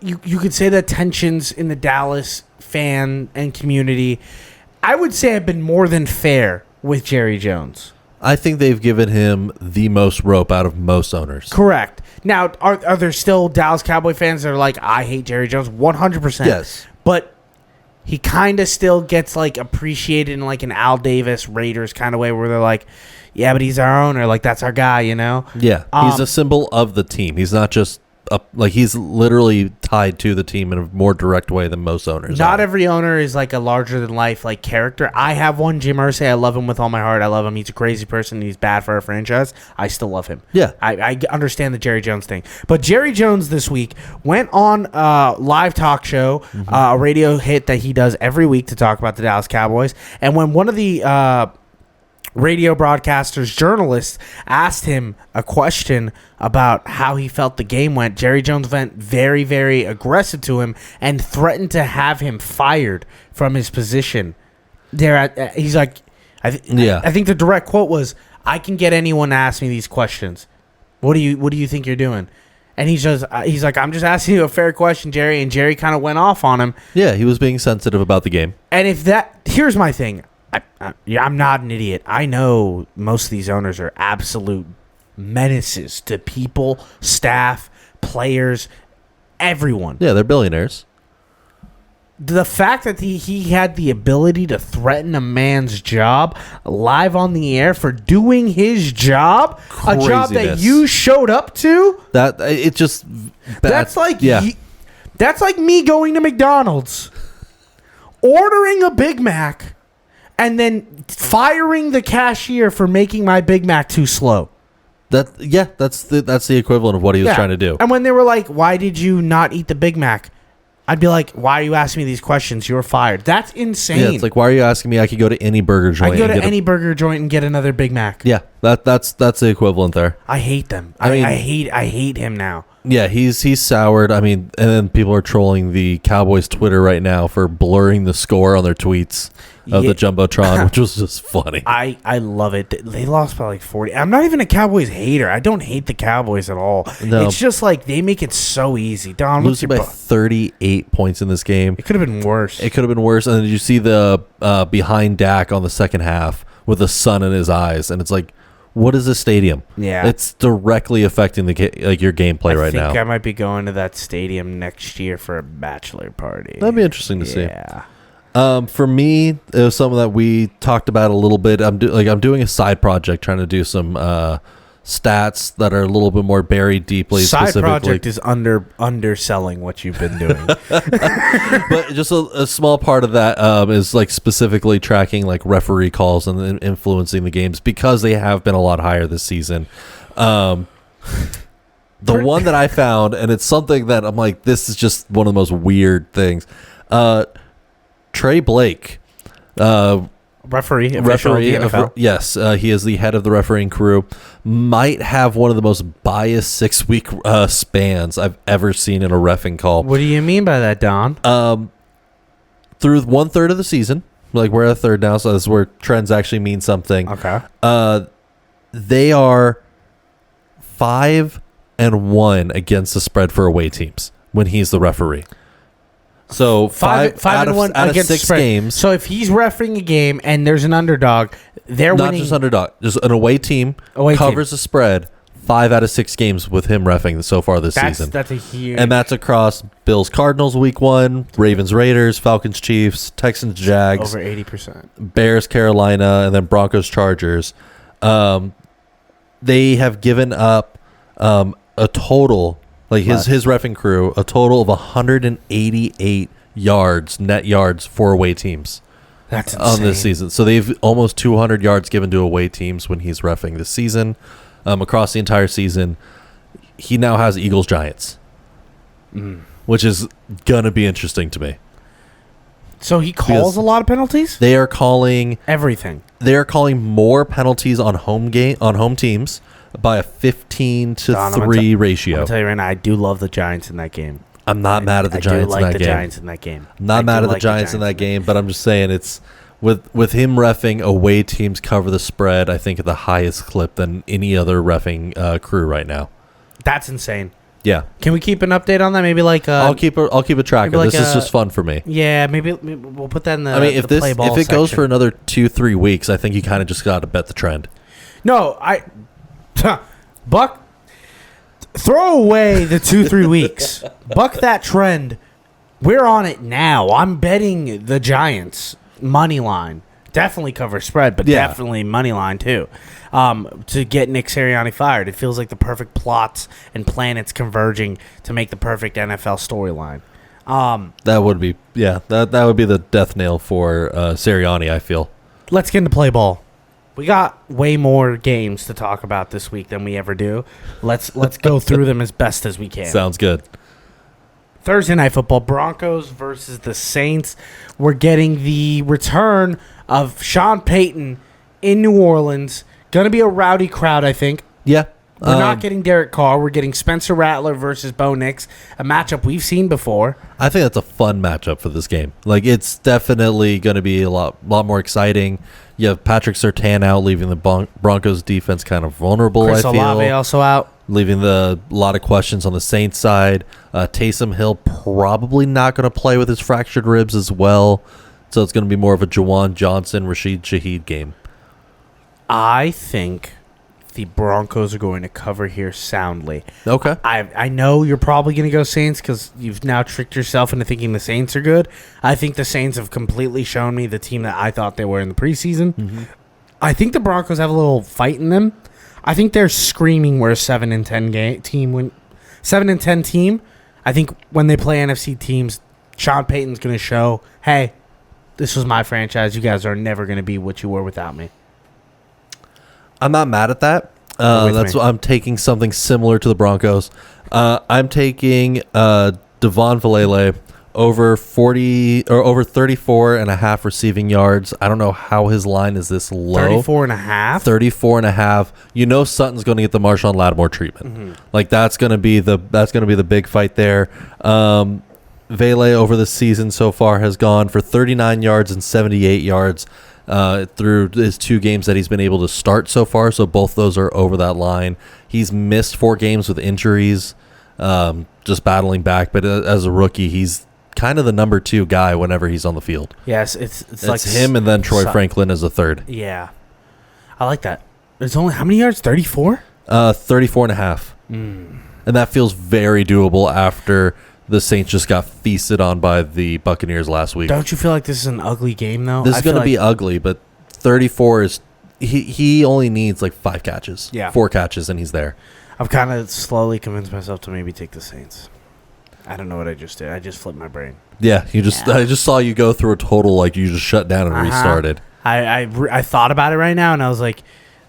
you could say that tensions in the Dallas fan and community, I would say, have been more than fair with Jerry Jones. I think they've given him the most rope out of most owners. Correct. Now, are there still Dallas Cowboy fans that are like, I hate Jerry Jones? 100%. Yes. But he kind of still gets like appreciated in like an Al Davis Raiders kind of way where they're like, yeah, but he's our owner. Like, that's our guy, you know? Yeah. He's a symbol of the team. He's not just he's literally tied to the team in a more direct way than most owners. Not are. every owner is like a larger than life like character. I have one, Jim Irsay. I love him with all my heart. I love him. He's a crazy person. He's bad for our franchise. I still love him. Yeah. I understand the Jerry Jones thing. But Jerry Jones this week went on a live talk show, a radio hit that he does every week to talk about the Dallas Cowboys. And when one of the radio broadcasters, journalists, asked him a question about how he felt the game went, Jerry Jones went very, very aggressive to him and threatened to have him fired from his position. He's like, I think the direct quote was, "I can get anyone to ask me these questions. What do you think you're doing?" And he's like, "I'm just asking you a fair question, Jerry." And Jerry kind of went off on him. Yeah, he was being sensitive about the game. And here's my thing. I'm not an idiot. I know most of these owners are absolute menaces to people, staff, players, everyone. Yeah, they're billionaires. The fact that he had the ability to threaten a man's job live on the air for doing his job, a job that Craziness. you showed up to, That it just that's like yeah. that's like me going to McDonald's, ordering a Big Mac, and then firing the cashier for making my Big Mac too slow. That's the equivalent of what he was trying to do. And when they were like, "Why did you not eat the Big Mac?" I'd be like, "Why are you asking me these questions? You're fired." That's insane. Yeah, it's like, why are you asking me? I could go to any burger I joint. can go and to get any burger joint and get another Big Mac. Yeah, that's the equivalent there. I hate them. I mean- I hate him now. Yeah, he's soured. I mean, and then people are trolling the Cowboys Twitter right now for blurring the score on their tweets of Yeah. the Jumbotron, which was just funny. I love it. They lost by like 40. I'm not even a Cowboys hater. I don't hate the Cowboys at all. No. It's just like they make it so easy. Don, what's Losing your by 38 points in this game. It could have been worse. It could have been worse. And then you see the behind Dak on the second half with the sun in his eyes, and it's like, what is this stadium? Yeah. It's directly affecting your gameplay right now. I think I might be going to that stadium next year for a bachelor party. That'd be interesting to see. Yeah. For me, it was something that we talked about a little bit. I'm doing a side project, trying to do some stats that are a little bit more buried deeply. Side specifically. project is underselling what you've been doing. But just a small part of that is like specifically tracking like referee calls and influencing the games because they have been a lot higher this season. The one that I found, and it's something that I'm like, this is just one of the most weird things. Trey Blake, referee of the NFL. yes, he is the head of the refereeing crew. Might have one of the most biased 6-week spans I've ever seen in a reffing call. What do you mean by that, Don? Through 1/3 of the season, like we're at a third now, so this is where trends actually mean something. Okay. They are 5-1 against the spread for away teams when he's the referee. So five and out one of against 6 spread. games. So if he's refereeing a game and there's an underdog, they're Not winning. just underdog, just an away team covers the spread 5 out of 6 games with him reffing so far this season. That's a huge. And that's across Bills Cardinals week 1, Ravens Raiders, Falcons Chiefs, Texans Jags, over 80%. Bears Carolina, and then Broncos Chargers. They have given up a total, like his reffing crew, a total of 188 net yards for away teams. That's on this season. So they've almost 200 yards given to away teams when he's reffing this season. Across the entire season, he now has Eagles Giants, which is gonna be interesting to me. So he calls a lot of penalties. They are calling Everything. They are calling more penalties on home teams by a 15-3 Don, I'm ratio. gonna tell you right now, I do love the Giants in that game. I'm not mad at the Giants in that game. Giants in that game. I'm not mad at the Giants in that game, but I'm just saying it's with him reffing away teams cover the spread, I think at the highest clip than any other reffing crew right now. That's insane. Yeah. Can we keep an update on that? Maybe like I'll keep a track of this. Is just fun for me. Yeah, maybe we'll put that in the. I mean, if it goes section. for another 2-3 weeks, I think you kind of just got to bet the trend. No, Buck, throw away the 2-3 weeks. Buck that trend. We're on it now. I'm betting the Giants money line. Definitely cover spread, but definitely money line too. To get Nick Sirianni fired. It feels like the perfect plots and planets converging to make the perfect NFL storyline. That would be that would be the death nail for Sirianni, I feel. Let's get into play ball. We got way more games to talk about this week than we ever do. Let's go through them as best as we can. Sounds good. Thursday Night Football, Broncos versus the Saints. We're getting the return of Sean Payton in New Orleans. Going to be a rowdy crowd, I think. Yeah. We're not getting Derek Carr. We're getting Spencer Rattler versus Bo Nix, a matchup we've seen before. I think that's a fun matchup for this game. Like, it's definitely going to be a lot more exciting. You have Patrick Surtain out, leaving the Broncos defense kind of vulnerable, Chris I feel. Olave also out. Leaving a lot of questions on the Saints side. Taysom Hill probably not going to play with his fractured ribs as well. So it's going to be more of a Juwan Johnson, Rashid Shaheed game. I think the Broncos are going to cover here soundly. Okay. I know you're probably going to go Saints because you've now tricked yourself into thinking the Saints are good. I think the Saints have completely shown me the team that I thought they were in the preseason. Mm-hmm. I think the Broncos have a little fight in them. I think they're screaming we're a 7-10 team. 7-10 team. I think when they play NFC teams, Sean Payton's going to show, hey, this was my franchise. You guys are never going to be what you were without me. I'm not mad at that. That's what I'm taking something similar to the Broncos. I'm taking Devon Vellele over 40 or over 34 and a half receiving yards. I don't know how his line is this low. 34 and a half. 34 and a half. You know Sutton's going to get the Marshawn Lattimore treatment. Mm-hmm. Like that's going to be the big fight there. Vele over the season so far has gone for 39 yards and 78 yards. Through his 2 games that he's been able to start so far, so both those are over that line. He's missed 4 games with injuries, just battling back. But as a rookie, he's kind of the number 2 guy whenever he's on the field. Yes, it's like him and then Troy Franklin as a third. Yeah, I like that. There's only how many yards? 34. 34 and a half, and that feels very doable after the Saints just got feasted on by the Buccaneers last week. Don't you feel like this is an ugly game, though? This is going to be ugly, but 34 is... He only needs like 5 catches. Yeah. 4 catches, and he's there. I've kind of slowly convinced myself to maybe take the Saints. I don't know what I just did. I just flipped my brain. Yeah, I just saw you go through a total, like you just shut down and restarted. I thought about it right now, and I was like...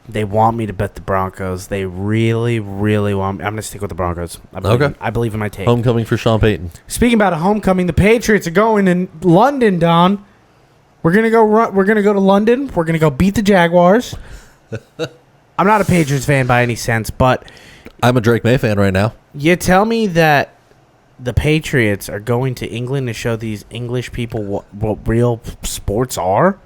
They want me to bet the Broncos. They really, really want me. I'm going to stick with the Broncos. I believe in my take. Homecoming for Sean Payton. Speaking about a homecoming, the Patriots are going in London, Don. We're going to go to London. We're going to go beat the Jaguars. I'm not a Patriots fan by any sense, but I'm a Drake May fan right now. You tell me that the Patriots are going to England to show these English people what real sports are?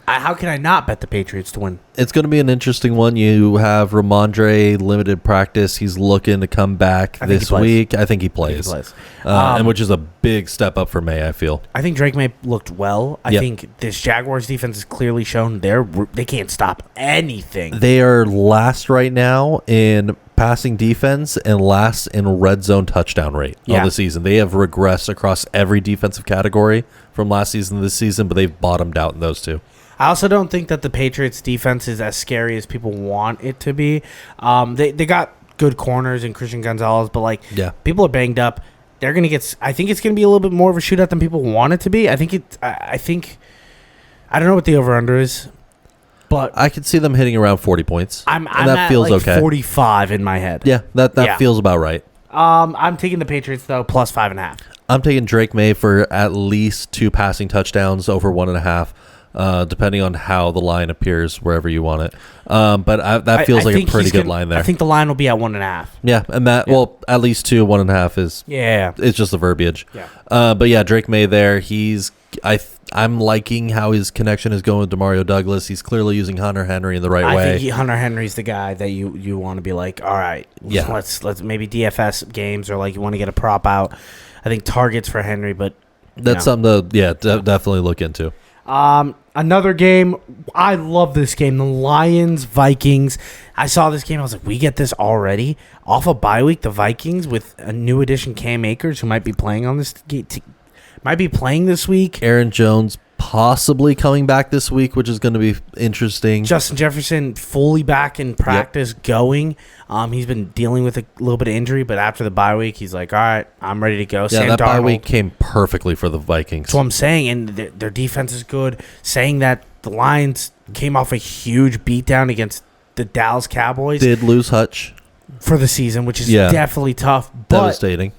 How can I not bet the Patriots to win? It's going to be an interesting one. You have Ramondre limited practice. He's looking to come back this week. I think he plays. And which is a big step up for May, I feel. I think Drake May looked well. I think this Jaguars defense has clearly shown they can't stop anything. They are last right now in passing defense and last in red zone touchdown rate on the season. They have regressed across every defensive category from last season to this season, but they've bottomed out in those 2. I also don't think that the Patriots defense is as scary as people want it to be. They got good corners in Christian Gonzalez, but people are banged up. They're gonna get. I think it's gonna be a little bit more of a shootout than people want it to be. I think I don't know what the over under is, but I could see them hitting around 40 points. I'm that feels like okay. 45 in my head. Yeah, that feels about right. I'm taking the Patriots though plus 5.5. I'm taking Drake May for at least 2 passing touchdowns over 1.5. depending on how the line appears wherever you want it. But that feels like a pretty good line there. I think the line will be at 1.5. Yeah, and that well, at least 2, 1.5 is it's just the verbiage. Yeah. But yeah, Drake May there. I'm liking how his connection is going with Demario Douglas. He's clearly using Hunter Henry in the right way. I think Hunter Henry's the guy that you want to be like, all right, let's maybe DFS games or like you want to get a prop out. I think targets for Henry, but that's something to definitely look into. Another game, I love this game. The Lions Vikings. I saw this game. I was like, we get this already off a bye week. The Vikings with a new addition, Cam Akers, who might be playing on this might be playing this week. Aaron Jones possibly coming back this week, which is going to be interesting. Justin Jefferson fully back in practice, going. He's been dealing with a little bit of injury, but after the bye week, he's like, all right, I'm ready to go. Yeah, Sam that Darnold, bye week came perfectly for the Vikings. That's what I'm saying, and their defense is good. Saying that the Lions came off a huge beatdown against the Dallas Cowboys. Did lose Hutch for the season, which is definitely tough. But devastating.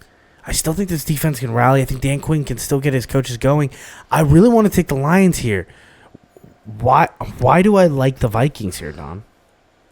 I still think this defense can rally. I think Dan Quinn can still get his coaches going. I really want to take the Lions here. Why do I like the Vikings here, Don?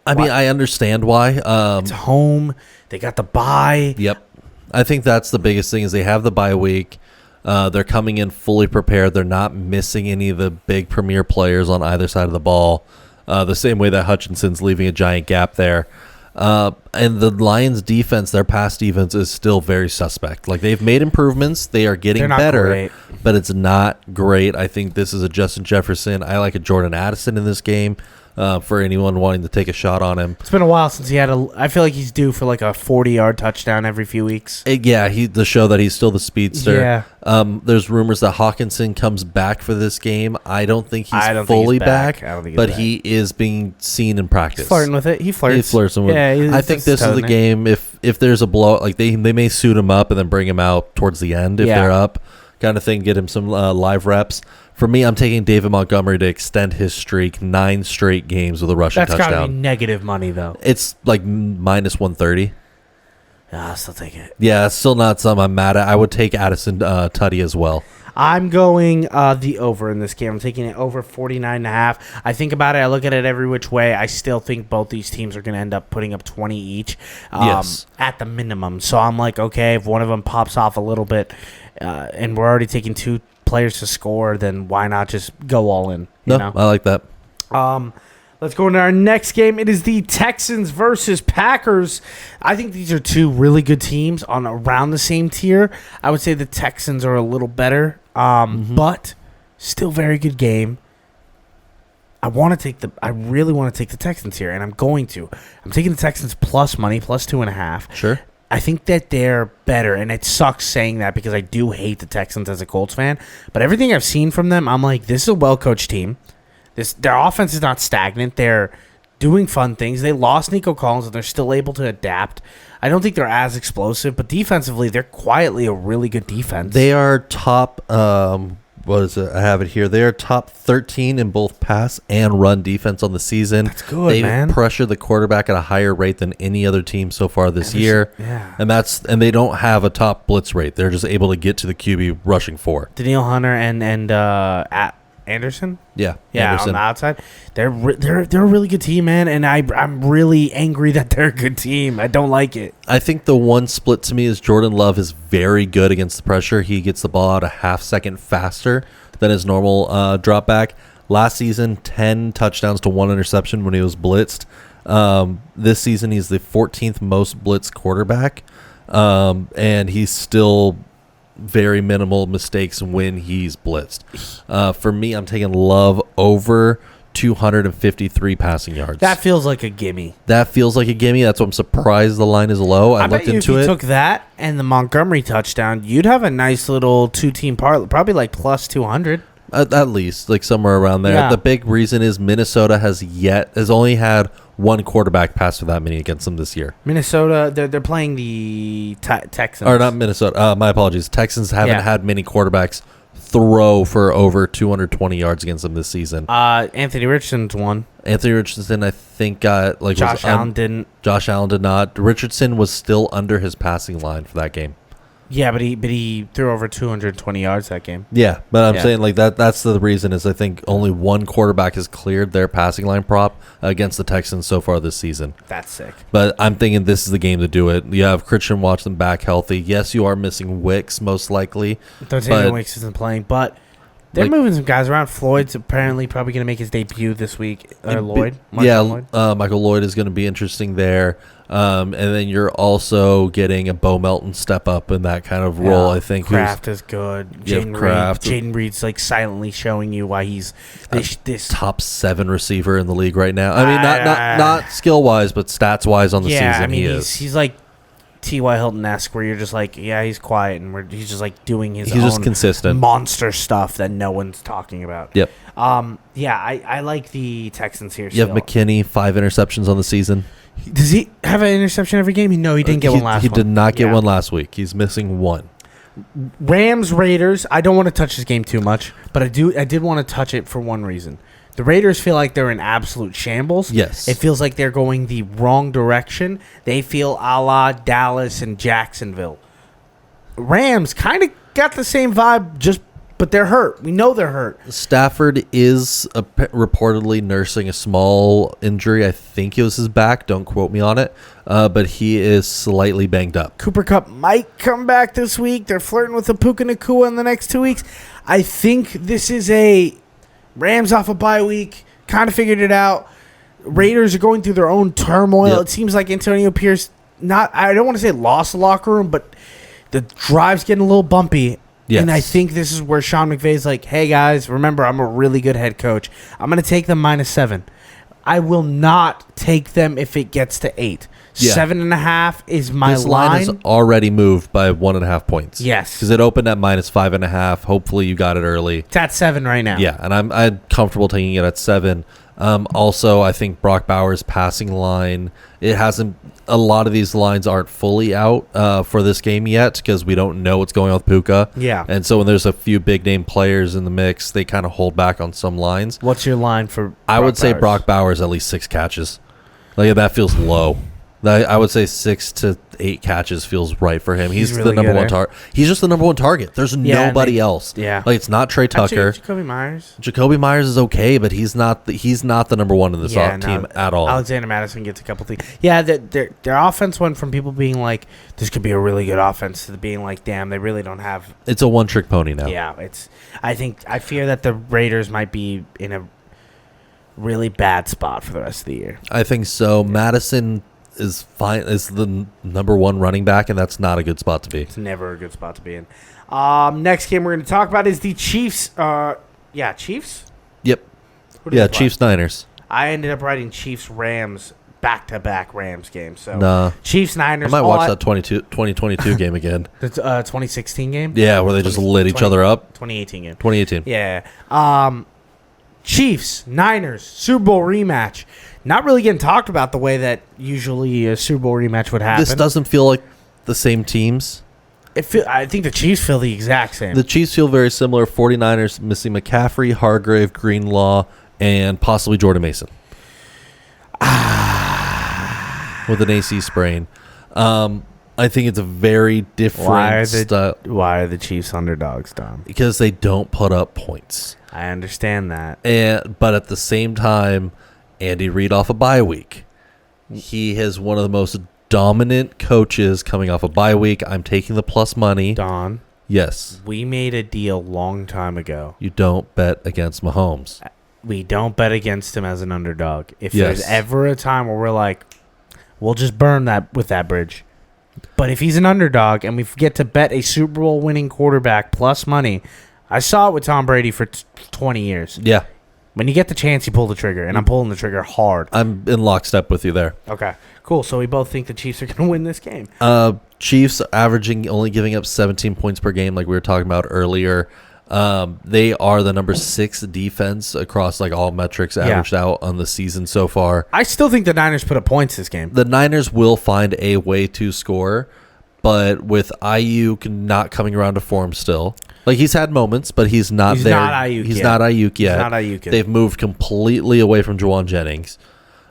I mean, I understand why. It's home. They got the bye. Yep. I think that's the biggest thing is they have the bye week. They're coming in fully prepared. They're not missing any of the big premier players on either side of the ball. The same way that Hutchinson's leaving a giant gap there. And the Lions defense, their pass defense is still very suspect. Like they've made improvements. They are getting better, great. But it's not great. I think this is a Justin Jefferson. I like a Jordan Addison in this game. For anyone wanting to take a shot on him. It's been a while since he had I feel like he's due for like a 40-yard touchdown every few weeks. To show that he's still the speedster. Yeah. There's rumors that Hawkinson comes back for this game. I don't think he's fully back, but he is being seen in practice. He's flirting with it. He flirts. He's flirting with it. I think this is the game. If there's a blowout, like they may suit him up and then bring him out towards the end if they're up, kind of thing. Get him some live reps. For me, I'm taking David Montgomery to extend his streak 9 straight games with a rushing touchdown. That's got to be negative money, though. It's like minus 130. I'll still take it. Yeah, it's still not something I'm mad at. I would take Addison Tutty as well. I'm going the over in this game. I'm taking it over 49.5. I think about it. I look at it every which way. I still think both these teams are going to end up putting up 20 each at the minimum. So I'm like, okay, if one of them pops off a little bit and we're already taking 2 players to score, then why not just go all in? You know? I like that. Let's go into our next game. It is the Texans versus Packers. I think these are 2 really good teams on around the same tier. I would say the Texans are a little better, but still very good game. I really want to take the Texans here, and I'm going to. I'm taking the Texans plus money, plus 2.5. Sure. I think that they're better, and it sucks saying that because I do hate the Texans as a Colts fan. But everything I've seen from them, I'm like, this is a well-coached team. Their offense is not stagnant. They're doing fun things. They lost Nico Collins, and they're still able to adapt. I don't think they're as explosive, but defensively, they're quietly a really good defense. They are top, what is it? I have it here. They are top 13 in both pass and run defense on the season. That's good, man. They pressure the quarterback at a higher rate than any other team so far this year. Yeah. And they don't have a top blitz rate. They're just able to get to the QB rushing 4. Daniil Hunter and Anderson? Yeah, Anderson. On the outside. They're a really good team, man, and I'm really angry that they're a good team. I don't like it. I think the one split to me is Jordan Love is very good against the pressure. He gets the ball out a half second faster than his normal drop back. Last season, 10 touchdowns to 1 interception when he was blitzed. This season, he's the 14th most blitzed quarterback, and he's still very minimal mistakes when he's blitzed. For me, I'm taking Love over 253 passing yards. That feels like a gimme. That's what I'm surprised the line is low. I looked into it. If you took that and the Montgomery touchdown, you'd have a nice little 2-team parlay, probably like plus 200. At least, like somewhere around there. Yeah. The big reason is Minnesota has only had 1 quarterback pass for that many against them this year. Minnesota, they're playing the Texans. Or not Minnesota. My apologies. Texans haven't had many quarterbacks throw for over 220 yards against them this season. Anthony Richardson's one. Anthony Richardson, I think, got like Josh Allen didn't. Josh Allen did not. Richardson was still under his passing line for that game. Yeah, but he threw over 220 yards that game. Yeah, but I'm Yeah. saying like that's the reason is I think only one quarterback has cleared their passing line prop against the Texans so far this season. That's sick. But I'm thinking this is the game to do it. You have Christian Watson back healthy. Yes, you are missing Wicks most likely. Dontayvion Wicks isn't playing, but they're Like- moving some guys around. Floyd's apparently probably going to make his debut this week. Lloyd. Marshall Lloyd. Michael Lloyd is going to be interesting there. And then you're also getting a Bo Melton step up in that kind of role, I think. Kraft is good. You have Kraft. Jaden Reed's like silently showing you why he's this top 7 receiver in the league right now. I mean, not skill wise, but stats wise on the season. I mean, he is. he's like T.Y. Hilton-esque, where you're just like, yeah, he's quiet, and he's just like doing his He's own just consistent monster stuff that no one's talking about. Yep. Yeah, I like the Texans here. You have McKinney, 5 interceptions on the season. Does he have an interception every game? No, he didn't get one last He one. did not get one last week. He's missing 1. Rams Raiders. I don't want to touch this game too much, but I did want to touch it for one reason. The Raiders feel like they're in absolute shambles. Yes. It feels like they're going the wrong direction. They feel a la Dallas and Jacksonville. Rams kind of got the same vibe, but they're hurt. We know they're hurt. Stafford is reportedly nursing a small injury. I think it was his back. Don't quote me on it. But he is slightly banged up. Cooper Kupp might come back this week. They're flirting with the Puka Nacua in the next 2 weeks. I think this is a Rams off a bye week. Kind of figured it out. Raiders are going through their own turmoil. Yep. It seems like Antonio Pierce, I don't want to say lost the locker room, but the drive's getting a little bumpy. Yes. And I think this is where Sean McVay's like, hey, guys, remember, I'm a really good head coach. I'm going to take them -7. I will not take them if it gets to 8. Yeah. 7.5 is my This line is already moved by 1.5 points. Yes. Because it opened at -5.5. Hopefully you got it early. It's at 7 right now. Yeah, and I'm comfortable taking it at 7. Also, I think Brock Bowers' passing line, it hasn't. A lot of these lines aren't fully out for this game yet because we don't know what's going on with Puka. Yeah. And so when there's a few big name players in the mix, they kind of hold back on some lines. What's your line for I would say Bowers? Brock Bowers at least 6 catches. Like that feels low. I would say 6 to 8 catches feels right for him. He's really the number good, one eh? target. He's just the number one target. There's Yeah, nobody else. yeah. Like it's not Trey Tucker. Jacoby Myers. Jacoby Myers is okay, but he's not the number one in this team at all. Alexander Madison gets a couple things. Yeah, their offense went from people being like, this could be a really good offense, to being like, damn, they really don't have. It's a one-trick pony now. Yeah, I fear that the Raiders might be in a really bad spot for the rest of the year. I think so. Madison is fine. Is the number 1 running back, and that's not a good spot to be. It's never a good spot to be in. Next game we're going to talk about is the Chiefs. Chiefs? Yep. Who did Yeah, they play? Chiefs Niners. I ended up writing Chiefs Rams back-to-back Rams games. So Nah. Chiefs I Niners. might watch that 2022 game again. The 2016 game. Yeah, where they just lit each other up. 2018 game. 2018. Yeah. Chiefs Niners Super Bowl rematch. Not really getting talked about the way that usually a Super Bowl rematch would happen. This doesn't feel like the same teams. I think the Chiefs feel the exact same. The Chiefs feel very similar. 49ers missing McCaffrey, Hargrave, Greenlaw, and possibly Jordan Mason. With an AC sprain. I think it's a very different style. Why are the Chiefs underdogs, Dom? Because they don't put up points. I understand that. But at the same time, Andy Reid off a bye week. He is one of the most dominant coaches coming off a bye week. I'm taking the plus money. Don, Yes. we made a deal long time ago. You don't bet against Mahomes. We don't bet against him as an underdog. If Yes. there's ever a time where we're like, we'll just burn that with that bridge. But if he's an underdog and we get to bet a Super Bowl winning quarterback plus money, I saw it with Tom Brady for 20 years. Yeah. When you get the chance, you pull the trigger, and I'm pulling the trigger hard. I'm in lockstep with you there. Okay, cool. So we both think the Chiefs are going to win this game. Chiefs averaging only giving up 17 points per game, like we were talking about earlier. They are the number 6 defense across like all metrics averaged out on the season so far. I still think the Niners put up points this game. The Niners will find a way to score, but with Ayuk not coming around to form still. Like he's had moments, but he's He's there. not Ayuk He's yet. not Ayuk yet. He's not Ayuk yet. They've moved completely away from Juwan Jennings.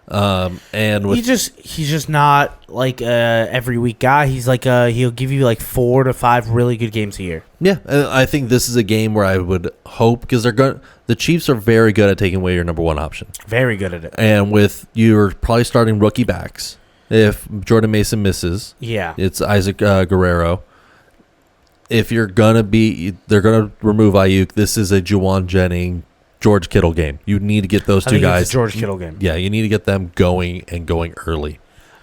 And with he's just not like a every week guy. He's like he'll give you like 4 to 5 really good games a year. yeah, and I think this is a game where I would hope because the Chiefs are very good at taking away your number one option, Very good at it. and with you're probably starting rookie backs. If Jordan Mason misses, Yeah. it's Isaac Guerrero. If they're gonna remove Ayuk. This is a Juwan Jennings, George Kittle game. You need to get those I two think guys. it's a George Kittle game. Yeah, you need to get them going and going early.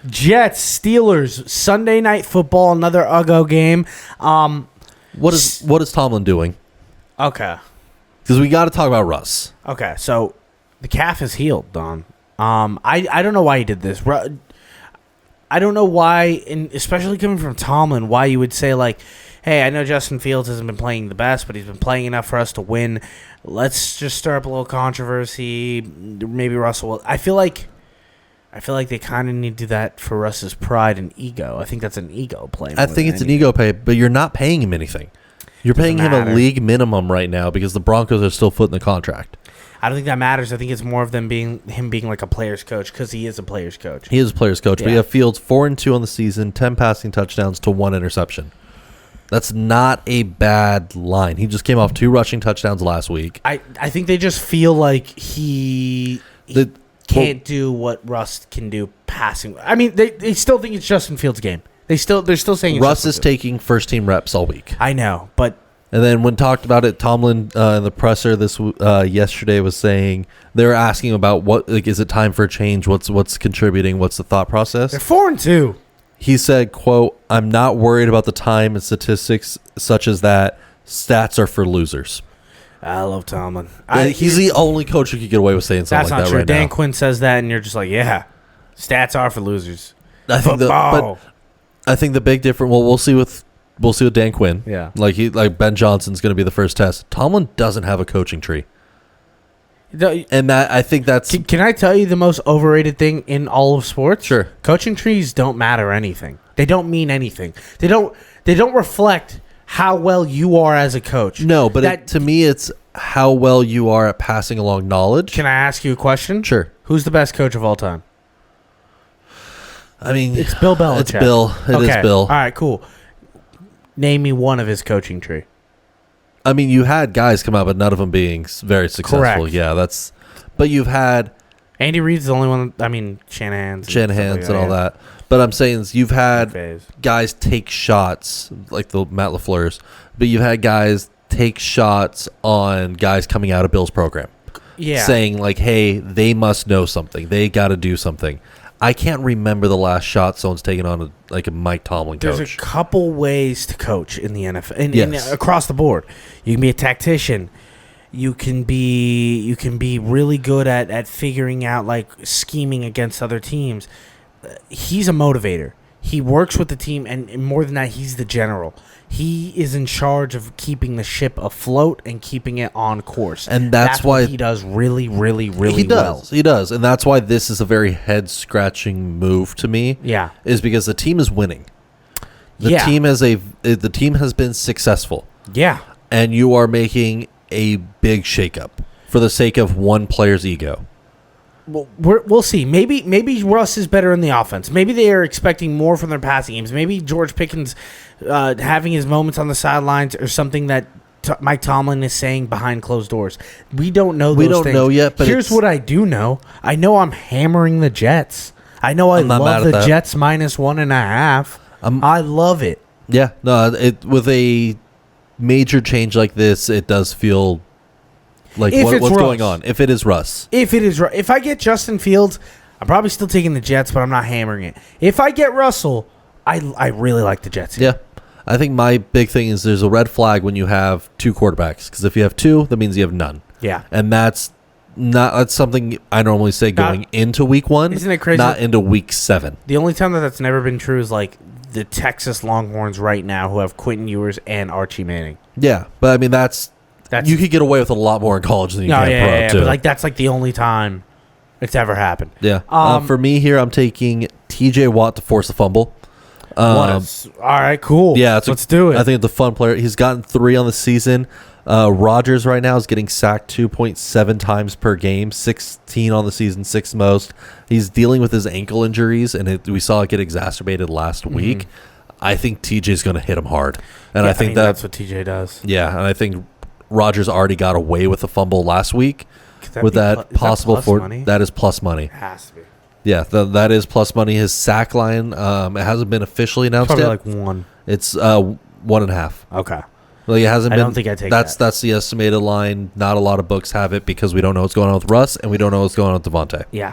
Jets, Steelers, Sunday Night Football, another Uggo game. What is Tomlin doing? Okay. Because we got to talk about Russ. Okay, so the calf is healed, Don. I don't know why he did this. I don't know why, and especially coming from Tomlin, why you would say like, "Hey, I know Justin Fields hasn't been playing the best, but he's been playing enough for us to win. Let's just stir up a little controversy. Maybe Russell will." I feel like they kind of need to do that for Russ's pride and ego. I think that's an ego play. I think it's an ego pay, but you're not paying him anything. You're paying him a league minimum right now because the Broncos are still footing the contract. I don't think that matters. I think it's more of him being like a player's coach because he is a player's coach. He is a player's coach, but Yeah. you have Fields 4-2 on the season, 10 passing touchdowns to 1 interception. That's not a bad line. He just came off 2 rushing touchdowns last week. I think they just feel like he can't do what Russ can do passing. I mean, they still think it's Justin Fields' game. They're still saying it's Russ Justin is Fields. taking first team reps all week. I know, but And then when talked about it, Tomlin in the presser yesterday was saying they were asking about is it time for a change? What's contributing? What's the thought process? they're 4-2. He said, "quote I'm not worried about the time and statistics such as that. Stats are for losers." I love Tomlin. He's the only coach who could get away with saying something That's like not that true. right Dan now. Quinn says that, and you're just like, yeah, stats are for losers. I think Football. I think the big difference. Well, we'll see with Dan Quinn. Yeah. like Ben Johnson's going to be the first test. Tomlin doesn't have a coaching tree, and I think that's Can I tell you the most overrated thing in all of sports? Sure. Coaching trees don't matter anything. They don't mean anything. They don't reflect how well you are as a coach. no. But to me, it's how well you are at passing along knowledge. Can I ask you a question? Sure. Who's the best coach of all time? I mean, It's Bill Belichick. It's Bill. It is Bill. All right, cool. Name me one of his coaching tree. I mean, you had guys come out, but none of them being very successful. Correct. Yeah, but you've had Andy Reid's the only one. I mean, Shanahan's and all that. But I'm saying is you've had Phase. guys take shots like the Matt LaFleur's, but you've had guys take shots on guys coming out of Bill's program, Yeah. saying like, "Hey, they must know something. They got to do something." I can't remember the last shot someone's taken on a Mike Tomlin coach. There's a couple ways to coach in the NFL, Yes. across the board. You can be a tactician. You can be really good at figuring out like scheming against other teams. He's a motivator. He works with the team, and more than that, he's the general. He is in charge of keeping the ship afloat and keeping it on course. And that's why what he does really, really, really he does. well. He does, and that's why this is a very head scratching move to me. Yeah. Is because the team is winning. The Yeah. team has been successful, Yeah. and you are making a big shakeup for the sake of one player's ego. Well, we'll see. Maybe Russ is better in the offense. Maybe they are expecting more from their passing games. Maybe George Pickens having his moments on the sidelines or something that Mike Tomlin is saying behind closed doors. We don't know. We those don't things. know yet, but here's what I do know. I know I'm hammering the Jets. I know I I'm not love mad at the that. Jets minus 1.5. I love it. Yeah, no, with a major change like this, it does feel like If it's what's Russ. going on. If it is Russ, If I get Justin Fields, I'm probably still taking the Jets, but I'm not hammering it. If I get Russell, I really like the Jets here. yeah. I think my big thing is there's a red flag when you have 2 quarterbacks, because if you have 2, that means you have none. Yeah. And that's something I normally say going into week 1. Isn't it crazy? Not into week 7. The only time that's never been true is like the Texas Longhorns right now, who have Quentin Ewers and Archie Manning. Yeah, but I mean that's you could get away with a lot more in college than you can pro too. But like that's like the only time it's ever happened. Yeah. Um, For me here, I'm taking T.J. Watt to force a fumble. All right, cool. Yeah, let's do it. I think it's a fun player. He's gotten 3 on the season. Rodgers right now is getting sacked 2.7 times per game, 16 on the season, sixth most. He's dealing with his ankle injuries, and we saw it get exacerbated last week. I think TJ's going to hit him hard, and I think that's what TJ does. Yeah, and I think Rodgers already got away with a fumble last week with that possible that is plus money. It has to be. Yeah, that is plus money. His sack line, it hasn't been officially announced Probably yet. like 1. It's 1.5. Okay. Well, it hasn't been. I don't think I take that. That's the estimated line. Not a lot of books have it because we don't know what's going on with Russ and we don't know what's going on with Devontae. Yeah.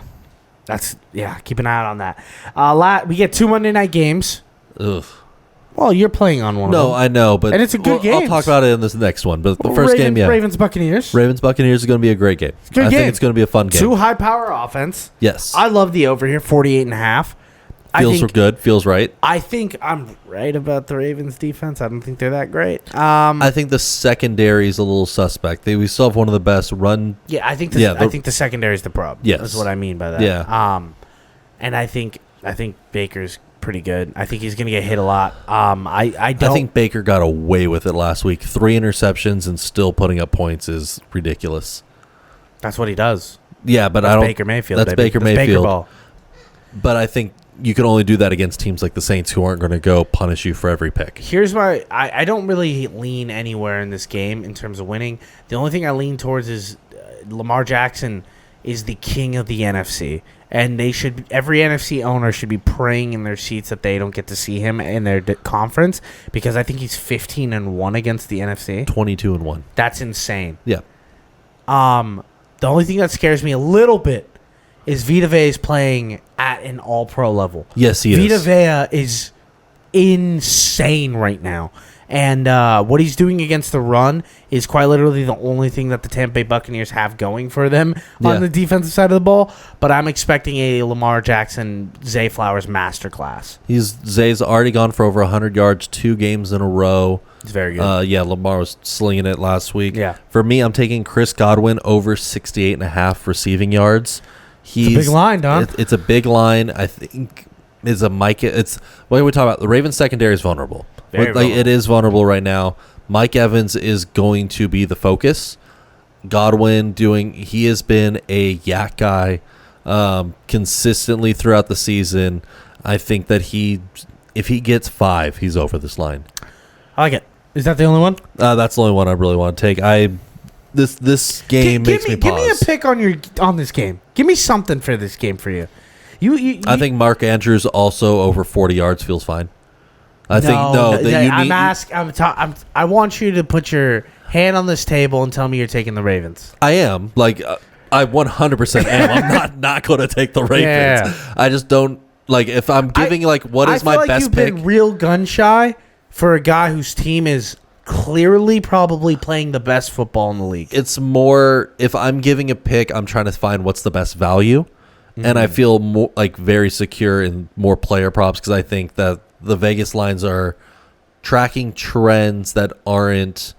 Keep an eye out on that. We get 2 Monday night games. Ugh. Well, you're playing on one of them. No, I know, but and it's a good game. I'll talk about it in this next one. But the first game, yeah. Ravens Buccaneers. Ravens Buccaneers is going to be a great game. It's a good I game. think it's going to be a fun game. 2 high power offense. Yes. I love the over here, 48.5. Feels good. Feels right. I think I'm right about the Ravens defense. I don't think they're that great. I think the secondary is a little suspect. We still have one of the best run. Yeah, I think the secondary is the problem. Yes. That's what I mean by that. Yeah. And I think Baker's pretty good. I think he's going to get hit a lot. I think Baker got away with it last week. 3 interceptions and still putting up points is ridiculous. That's what he does. Yeah, but that's I don't. Baker Mayfield. That's baby. Baker That's Mayfield. Baker ball. But I think you can only do that against teams like the Saints who aren't going to go punish you for every pick. Here's why I don't really lean anywhere in this game in terms of winning. The only thing I lean towards is Lamar Jackson is the king of the NFC. And every NFC owner should be praying in their seats that they don't get to see him in their conference, because I think he's 15-1 against the NFC. 22-1. That's insane. Yeah. The only thing that scares me a little bit is Vita Vea is playing at an all-pro level. Yes, he is. Vita Vea is insane right now. And what he's doing against the run is quite literally the only thing that the Tampa Bay Buccaneers have going for them on the defensive side of the ball. But I'm expecting a Lamar Jackson, Zay Flowers masterclass. Zay's already gone for over 100 yards 2 games in a row. It's very good. Yeah, Lamar was slinging it last week. Yeah. For me, I'm taking Chris Godwin over 68.5 receiving yards. It's a big line, Don. It's a big line. I think it's a Mike. It's what we talk about. The Ravens secondary is vulnerable. It is vulnerable right now. Mike Evans is going to be the focus. Godwin he has been a yak guy consistently throughout the season. I think that if he gets 5, he's over this line. I like it. Is that the only one? That's the only one I really want to take. This game makes me pause. Give me a pick on this game. Give me something for this game for you. I think Mark Andrews also over 40 yards feels fine. I want you to put your hand on this table and tell me you're taking the Ravens. I am. I 100% am. I'm not going to take the Ravens. Yeah. I just don't if I'm giving what is my best you've pick. Been real gun shy for a guy whose team is clearly probably playing the best football in the league. It's more if I'm giving a pick, I'm trying to find what's the best value, and I feel more very secure in more player props because I think that the Vegas lines are tracking trends that aren't.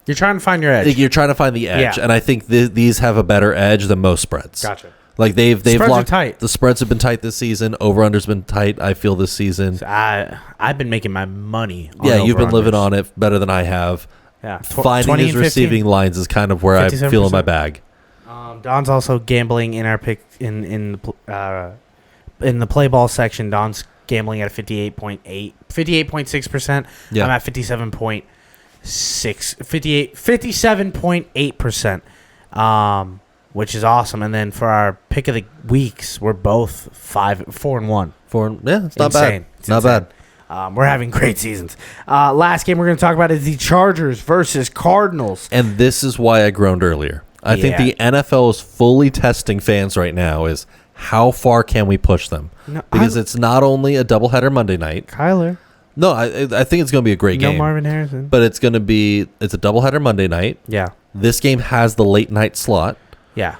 You're trying to find your edge. You're trying to find the edge, and I think these have a better edge than most spreads. Gotcha. They've spreads locked, are tight. The spreads have been tight this season. Over-under's been tight, I feel, this season. So I've been making my money on you've been living on it better than I have. Yeah. Finding his receiving lines is kind of where I feel in my bag. Don's also gambling in our pick in the play ball section. Don's gambling at a 58.6%. Yeah. I'm at 57.8%. Which is awesome. And then for our pick of the weeks, we're both 4-1. It's not bad. It's not insane. bad. We're having great seasons. Last game we're going to talk about is the Chargers versus Cardinals. And this is why I groaned earlier. I think the NFL is fully testing fans right now is how far can we push them? No, because it's not only a doubleheader Monday night. Kyler. No, I think it's going to be a great game. No Marvin Harrison. But it's a doubleheader Monday night. Yeah. This game has the late night slot. Yeah.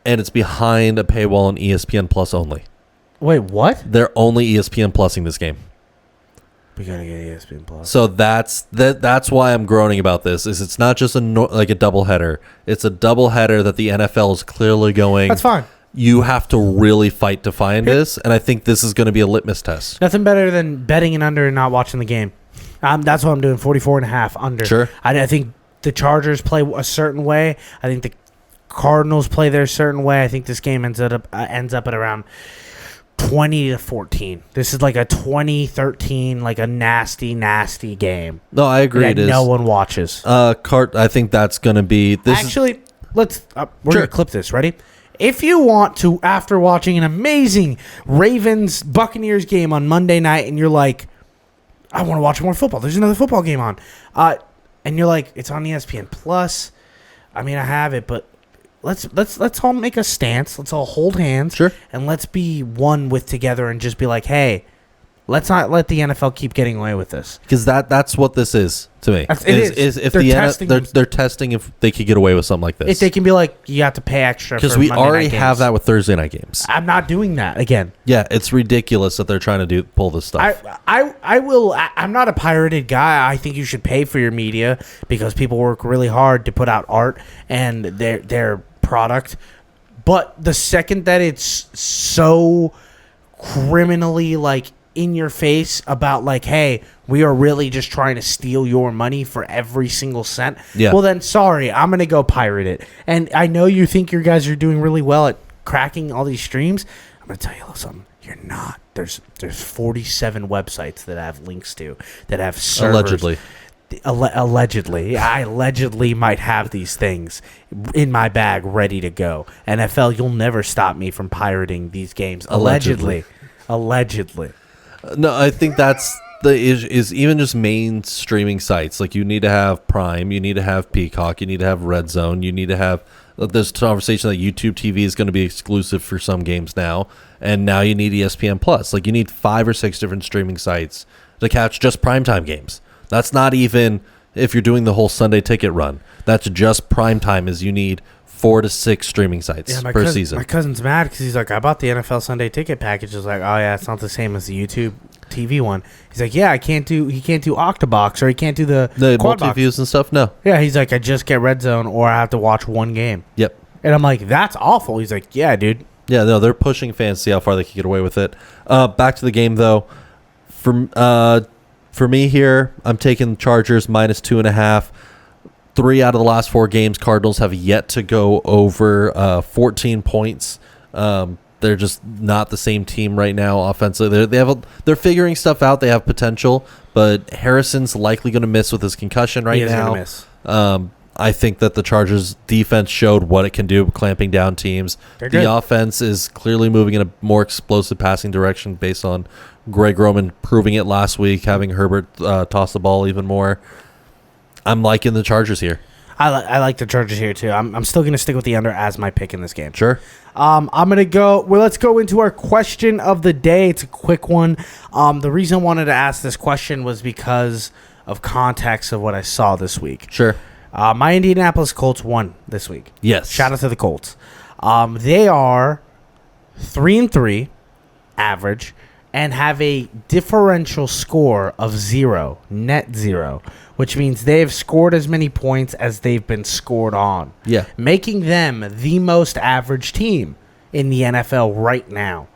And it's behind a paywall on ESPN Plus only. Wait, what? They're only ESPN Plusing this game. We gotta get ESPN Plus. So that's why I'm groaning about this. Is it's not just a doubleheader. It's a doubleheader that the NFL is clearly going. That's fine. You have to really fight to find this, and I think this is going to be a litmus test. Nothing better than betting an under and not watching the game. That's what I'm doing. 44.5 under. Sure. I think the Chargers play a certain way. I think the Cardinals play their certain way. I think this game ends up at around 20-14. This is like a 2013, like a nasty game. No, I agree. That It is. no one watches. I think that's going to be this. Actually, let's we're Sure. gonna clip this. Ready? If you want to, after watching an amazing Ravens Buccaneers game on Monday night, and you're like, I want to watch more football. There's another football game on, and you're like, it's on ESPN Plus. I mean, I have it, but let's all make a stance. Let's all hold hands, Sure. and let's be one with together, and just be like, hey, let's not let the NFL keep getting away with this. Because that's what this is to me. It is. If They're the testing they're testing if they could get away with something like If this. they can be like, you have to pay extra Because for we Monday already night have games. that with Thursday night games. I'm not doing that again. Yeah, it's ridiculous that they're trying to pull this stuff. I'm not a pirated guy. I think you should pay for your media because people work really hard to put out art and their product. But the second that it's so criminally like in your face about like, hey, we are really just trying to steal your money for every single cent. Yeah. Well, then sorry, I'm gonna go pirate it. And I know you think your guys are doing really well at cracking all these streams. I'm gonna tell you something. You're not. There's 47 websites that I have links to that have servers. Allegedly. Allegedly. I allegedly might have these things in my bag ready to go. NFL, you'll never stop me from pirating these games. Allegedly. No, I think that's is even just main streaming sites. Like you need to have Prime, you need to have Peacock, you need to have Red Zone, you need to have this conversation that YouTube TV is going to be exclusive for some games now, and now you need ESPN Plus. Like you need 5 or 6 different streaming sites to catch just primetime games. That's not even if you're doing the whole Sunday ticket run. That's just primetime. Is you need 4 to 6 streaming sites per season. My cousin's mad because he's like, I bought the NFL Sunday ticket package. It's like, oh yeah, it's not the same as the YouTube TV one. He's like, yeah, he can't do Octobox or he can't do the quad box. multi-views and stuff. No. Yeah, he's like, I just get Red Zone or I have to watch one game. Yep. And I'm like, that's awful. He's like, yeah, dude. Yeah, no, they're pushing fans to see how far they can get away with it. Back to the game though. For me here, I'm taking Chargers -2.5. 3 out of the last 4 games, Cardinals have yet to go over 14 points. They're just not the same team right now offensively. They're figuring stuff out. They have potential, but Harrison's likely going to miss with his concussion right He is now. gonna miss. I think that the Chargers defense showed what it can do, clamping down teams. They're good. The offense is clearly moving in a more explosive passing direction based on Greg Roman proving it last week, having Herbert toss the ball even more. I'm liking the Chargers here. I like the Chargers here too. I'm still gonna stick with the under as my pick in this game. Sure. I'm gonna go. Well, let's go into our question of the day. It's a quick one. The reason I wanted to ask this question was because of context of what I saw this week. Sure. My Indianapolis Colts won this week. Yes. Shout out to the Colts. They are 3-3 average and have a differential score of 0, net 0, which means they have scored as many points as they've been scored on. Yeah. Making them the most average team in the NFL right now.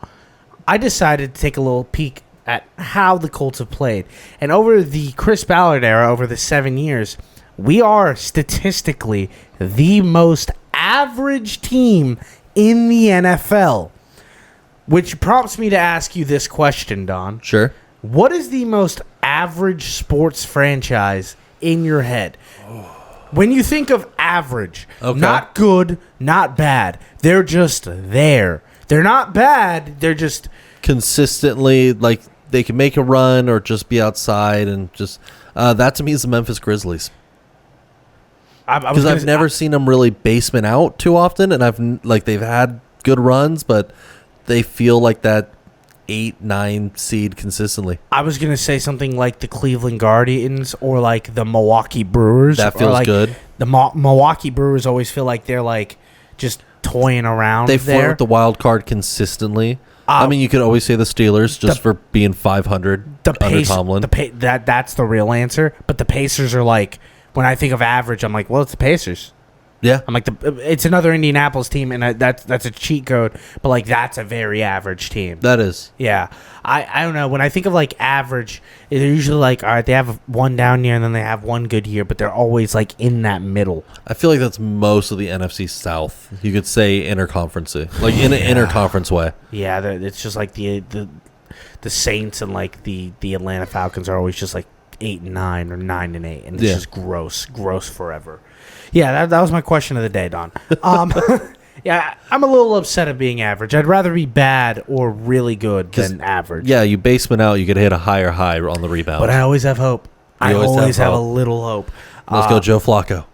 I decided to take a little peek at how the Colts have played. And over the Chris Ballard era, over the 7 years, we are statistically the most average team in the NFL. Which prompts me to ask you this question, Don. Sure. What is the most average sports franchise in your head? When you think of average, Okay. not good, not bad. They're just there. They're not bad. They're just... Consistently, like they can make a run or just be outside and just that to me is the Memphis Grizzlies. Because I've never seen them really basement out too often, and they've had good runs, but they feel like that 8-9 seed consistently. I was going to say something like the Cleveland Guardians or like the Milwaukee Brewers. That feels good. The Milwaukee Brewers always feel like they're like just toying around. They there. flirt the wild card consistently. I mean, you could always say the Steelers just for being 500 under Tomlin. That's the real answer. But the Pacers are like, when I think of average, I'm like, well, it's the Pacers. Yeah. I'm like, it's another Indianapolis team, and that's a cheat code, but like that's a very average team. That is. Yeah. I don't know. When I think of like average, they're usually like, all right, they have one down year and then they have one good year, but they're always like in that middle. I feel like that's most of the NFC South. You could say interconference, like in an interconference way. Yeah, it's just like the Saints and like the Atlanta Falcons are always just like 8-9 or 9-8, and it's just gross forever. Yeah, that was my question of the day, Don. Yeah, I'm a little upset at being average. I'd rather be bad or really good than average. Yeah, you basement out, you could hit a higher high on the rebound. But I always have hope. I always have a little hope. Let's go, Joe Flacco.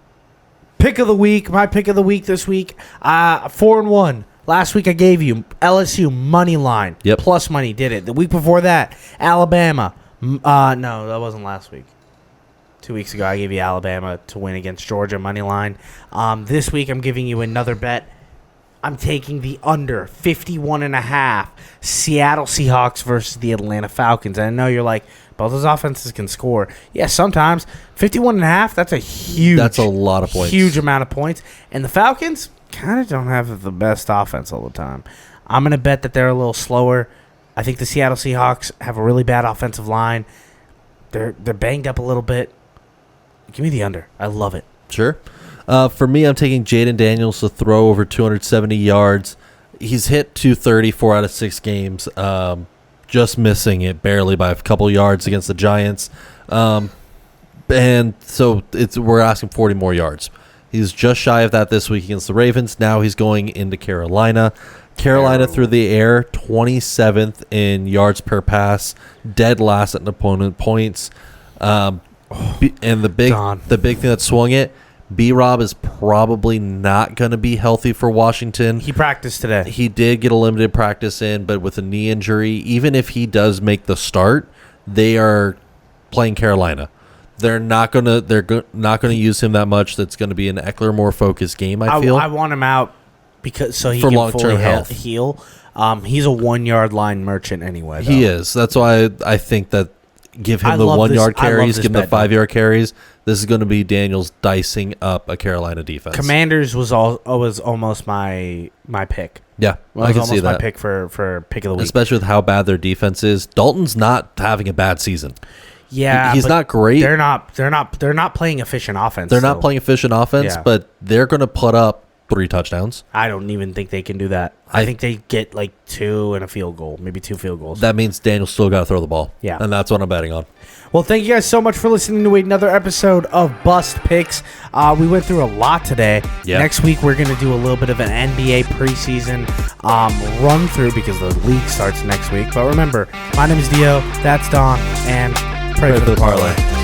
Pick of the week. My pick of the week this week. 4-1. Last week I gave you LSU money line. Yep. Plus money did it. The week before that, Alabama. No, that wasn't last week. 2 weeks ago I gave you Alabama to win against Georgia money line. This week I'm giving you another bet. I'm taking the under 51.5 Seattle Seahawks versus the Atlanta Falcons. And I know you're like, both those offenses can score. Yeah, sometimes 51.5. That's a lot of points. Huge amount of points. And the Falcons kind of don't have the best offense all the time. I'm gonna bet that they're a little slower. I think the Seattle Seahawks have a really bad offensive line. They're banged up a little bit. Give me the under. I love it. Sure. For me, I'm taking Jaden Daniels to throw over 270 yards. He's hit 230 4 out of 6 games, just missing it barely by a couple yards against the Giants. And so we're asking 40 more yards. He's just shy of that this week against the Ravens. Now he's going into Carolina. Carolina through the air, 27th in yards per pass, dead last at opponent points. And the big thing that swung it, B-Rob is probably not going to be healthy for Washington. He practiced today. He did get a limited practice in, but with a knee injury, even if he does make the start, they are playing Carolina. They're not going to use him that much. That's going to be an Eckler more focused game, I feel. I want him out because so he for can long-term health. Heal. He's a 1 yard line merchant anyway. Though. He is. That's why I think that give him the 1 yard carries, give him the 5 yard carries. This is going to be Daniels dicing up a Carolina defense. Commanders was almost my pick. Yeah, I can see that. My pick for pick of the week, especially with how bad their defense is. Dalton's not having a bad season. Yeah, he's not great. They're not playing efficient offense. They're not playing efficient offense, but they're going to put up 3 touchdowns. I don't even think they can do that. I think they get like 2 and a field goal, maybe 2 field goals. That means Daniel's still got to throw the ball. Yeah. And that's what I'm betting on. Well, thank you guys so much for listening to another episode of Bust Picks. We went through a lot today. Yeah. Next week, we're going to do a little bit of an NBA preseason run through because the league starts next week. But remember, my name is Dio, that's Don, and pray for the parlay.